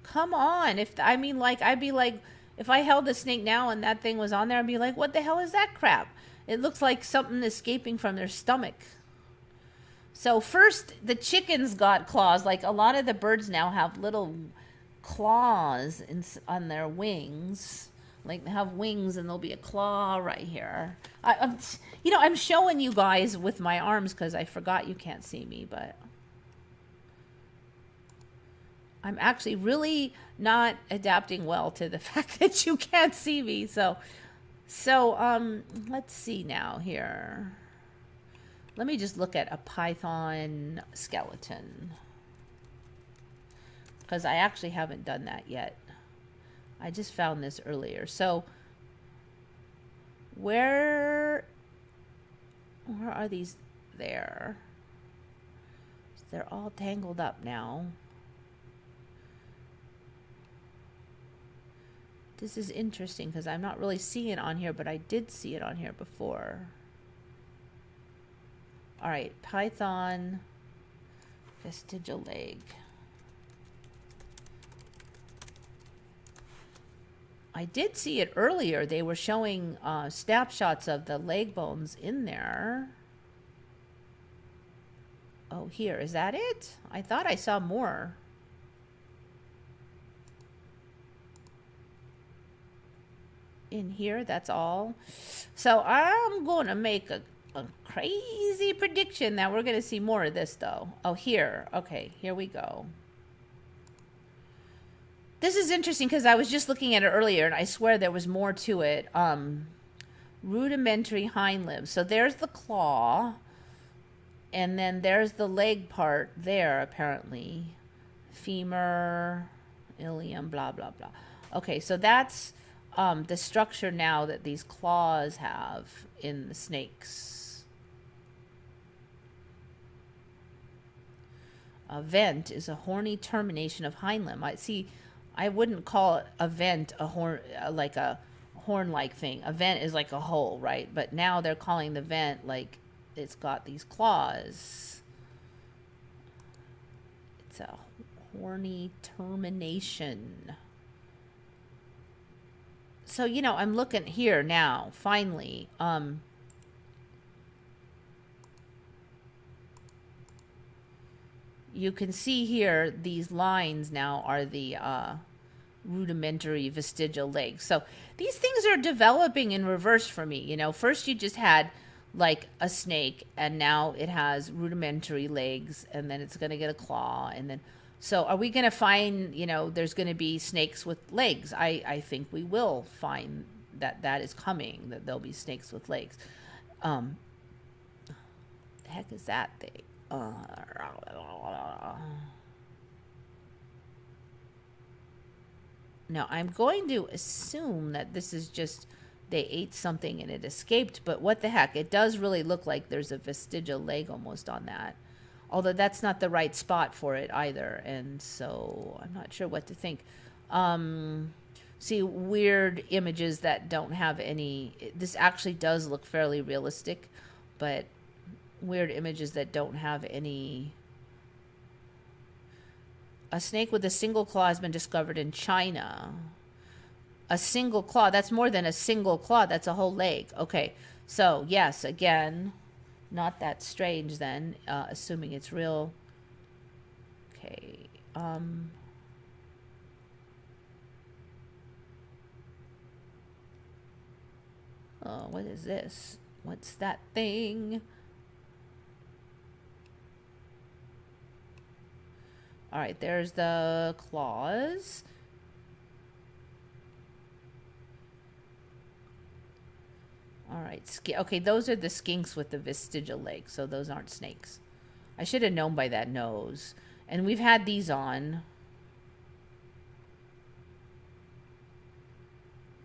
Come on. If I mean, like, I'd be like, if I held the snake now and that thing was on there, I'd be like, what the hell is that crap? It looks like something escaping from their stomach. So first, the chickens got claws. Like, a lot of the birds now have little claws on their wings. Like, they have wings and there'll be a claw right here. I'm showing you guys with my arms because I forgot you can't see me, but I'm actually really not adapting well to the fact that you can't see me. So let's see now here. Let me just look at a python skeleton, because I actually haven't done that yet. I just found this earlier. So where are these? There. They're all tangled up now. This is interesting because I'm not really seeing it on here, but I did see it on here before. All right, python vestigial leg. I did see it earlier. They were showing snapshots of the leg bones in there. Oh, here, is that it? I thought I saw more. In here, that's all. So I'm going to make a crazy prediction that we're going to see more of this, though. Oh, here. Okay, here we go. This is interesting because I was just looking at it earlier, and I swear there was more to it. Rudimentary hind limbs. So there's the claw, and then there's the leg part there, apparently. Femur, ilium, blah, blah, blah. Okay, so that's the structure now that these claws have in the snakes. A vent is a horny termination of hind limb. I wouldn't call it a vent a horn, like a horn-like thing. A vent is like a hole, right? But now they're calling the vent like it's got these claws. It's a horny termination. So, I'm looking here now, finally. You can see here, these lines now are the rudimentary vestigial legs. So these things are developing in reverse for me. First you just had like a snake, and now it has rudimentary legs, and then it's going to get a claw, and then... So are we going to find, there's going to be snakes with legs? I think we will find that is coming, that there'll be snakes with legs. The heck is that thing? Now, I'm going to assume that this is just they ate something and it escaped, but what the heck? It does really look like there's a vestigial leg almost on that. Although that's not the right spot for it either, and so I'm not sure what to think. See weird images that don't have any... This actually does look fairly realistic, but weird images that don't have any... A snake with a single claw has been discovered in China. A single claw, that's more than a single claw, that's a whole leg. Okay, so yes, again... Not that strange then, assuming it's real. Okay. Oh, what is this? What's that thing? All right, there's the claws. All right. Okay, those are the skinks with the vestigial legs, so those aren't snakes. I should have known by that nose. And we've had these on.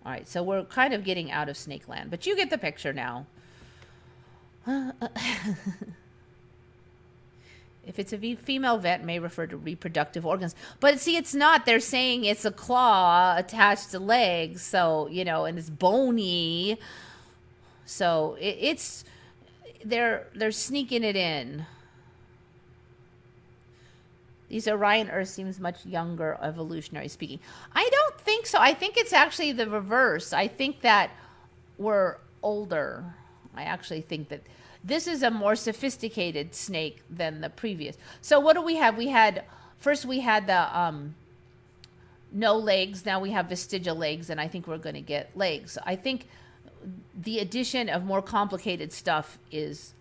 All right, so we're kind of getting out of snake land, but you get the picture now. If it's a female vent, may refer to reproductive organs. But see, it's not. They're saying it's a claw attached to legs, so, and it's bony. So it's they're sneaking it in. These Orion Earth seems much younger, evolutionary speaking. I don't think so. I think it's actually the reverse. I think that we're older. I actually think that this is a more sophisticated snake than the previous. So what do we have? First we had the no legs. Now we have vestigial legs, and I think we're going to get legs. I think the addition of more complicated stuff is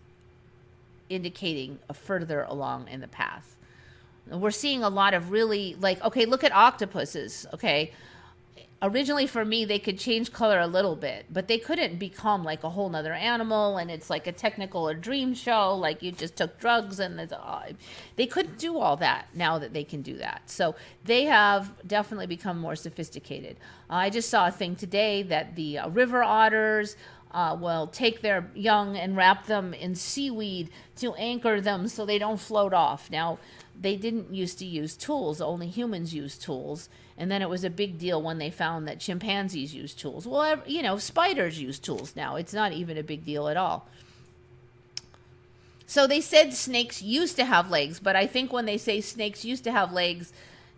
indicating a further along in the path. We're seeing a lot of really, like, okay, look at octopuses. Okay, originally for me they could change color a little bit, but they couldn't become like a whole nother animal, and it's like a technical or dream show, like you just took drugs, and they couldn't do all that. Now that they can do that, so they have definitely become more sophisticated. I just saw a thing today that the river otters will take their young and wrap them in seaweed to anchor them so they don't float off. Now, they didn't used to use tools. Only humans use tools. And then it was a big deal when they found that chimpanzees use tools. Well, you know, spiders use tools now. It's not even a big deal at all. So they said snakes used to have legs, but I think when they say snakes used to have legs,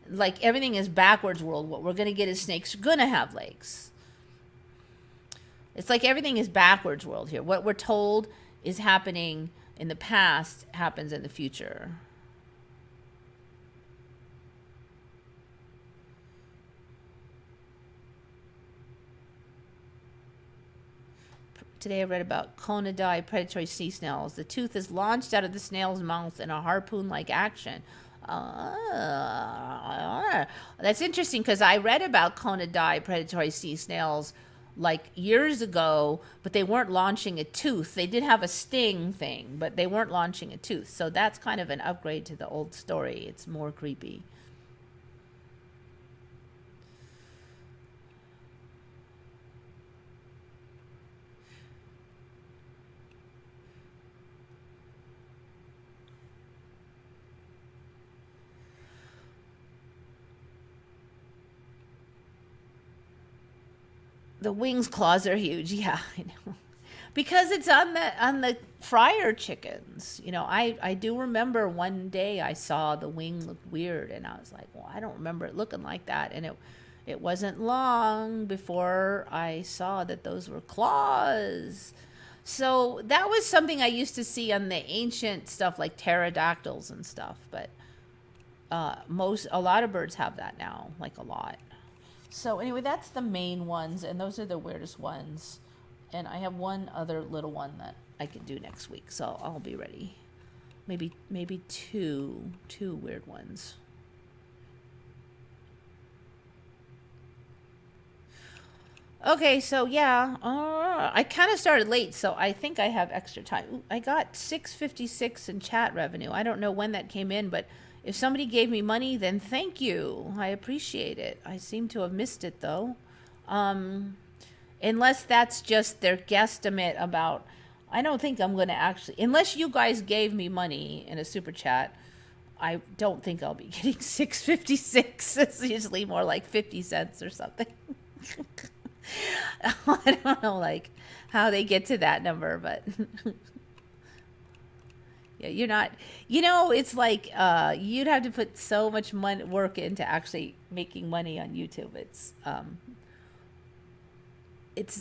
like everything is backwards world. What we're going to get is snakes going to have legs. It's like everything is backwards world here. What we're told is happening in the past happens in the future. Today I read about conidae predatory sea snails. The tooth is launched out of the snail's mouth in a harpoon-like action. That's interesting, because I read about conidae predatory sea snails like years ago, but they weren't launching a tooth. They did have a sting thing, but they weren't launching a tooth. So that's kind of an upgrade to the old story. It's more creepy. The wings claws are huge. Yeah, I know. Because it's on the fryer chickens. You know, I do remember one day I saw the wing look weird, and I was like, well, I don't remember it looking like that. And it wasn't long before I saw that those were claws. So that was something I used to see on the ancient stuff like pterodactyls and stuff, but a lot of birds have that now, like a lot. So anyway, that's the main ones, and those are the weirdest ones. And I have one other little one that I can do next week, so I'll be ready. Maybe two weird ones. Okay, so yeah, I kind of started late, so I think I have extra time. Ooh, I got $6.56 in chat revenue. I don't know when that came in, but if somebody gave me money, then thank you. I appreciate it. I seem to have missed it, though. Unless that's just their guesstimate about... I don't think I'm going to actually... Unless you guys gave me money in a super chat, I don't think I'll be getting $6.56. It's usually more like 50 cents or something. I don't know, like, how they get to that number, but... Yeah, you're not, you know, it's like you'd have to put so much work into actually making money on YouTube. It's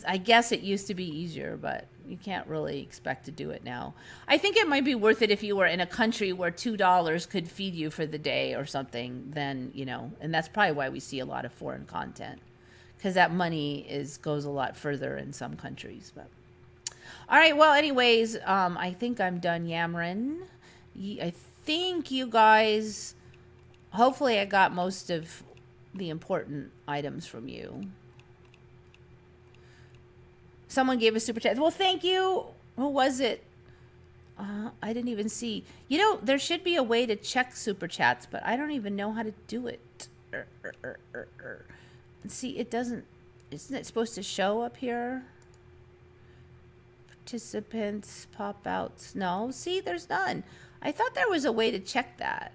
I guess it used to be easier, but you can't really expect to do it now. I think it might be worth it if you were in a country where $2 could feed you for the day or something, then, you know, and that's probably why we see a lot of foreign content, because that money goes a lot further in some countries, but. All right, well, anyways, I think I'm done yammering. I think you guys, hopefully I got most of the important items from you. Someone gave a super chat. Well, thank you. Who was it? I didn't even see. You know, there should be a way to check super chats, but I don't even know how to do it. See, it doesn't, isn't it supposed to show up here? Participants, pop outs. No, see, there's none. I thought there was a way to check that.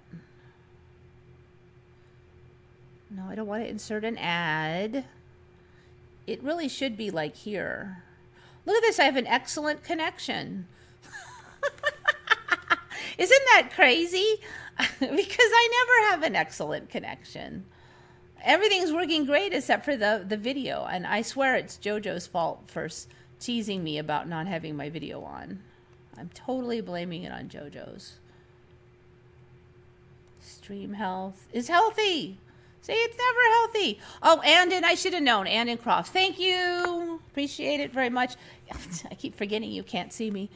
No, I don't want to insert an ad. It really should be like here. Look at this. I have an excellent connection. Isn't that crazy? Because I never have an excellent connection. Everything's working great except for the video. And I swear it's JoJo's fault for teasing me about not having my video on. I'm totally blaming it on JoJo's. Stream health is healthy. See, it's never healthy. Oh, Andon, I should have known. Andon Croft. Thank you. Appreciate it very much. I keep forgetting you can't see me.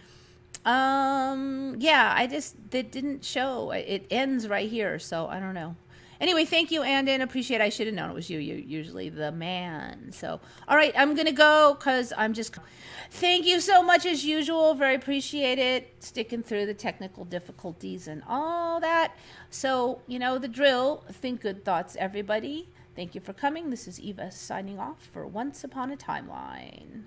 Yeah, it didn't show. It ends right here, so I don't know. Anyway, thank you, Andon. Appreciate it. I should have known it was you. You're usually the man. So, all right, I'm going to go because I'm just... Thank you so much as usual. Very appreciate it. Sticking through the technical difficulties and all that. So, you know the drill. Think good thoughts, everybody. Thank you for coming. This is Eva signing off for Once Upon a Timeline.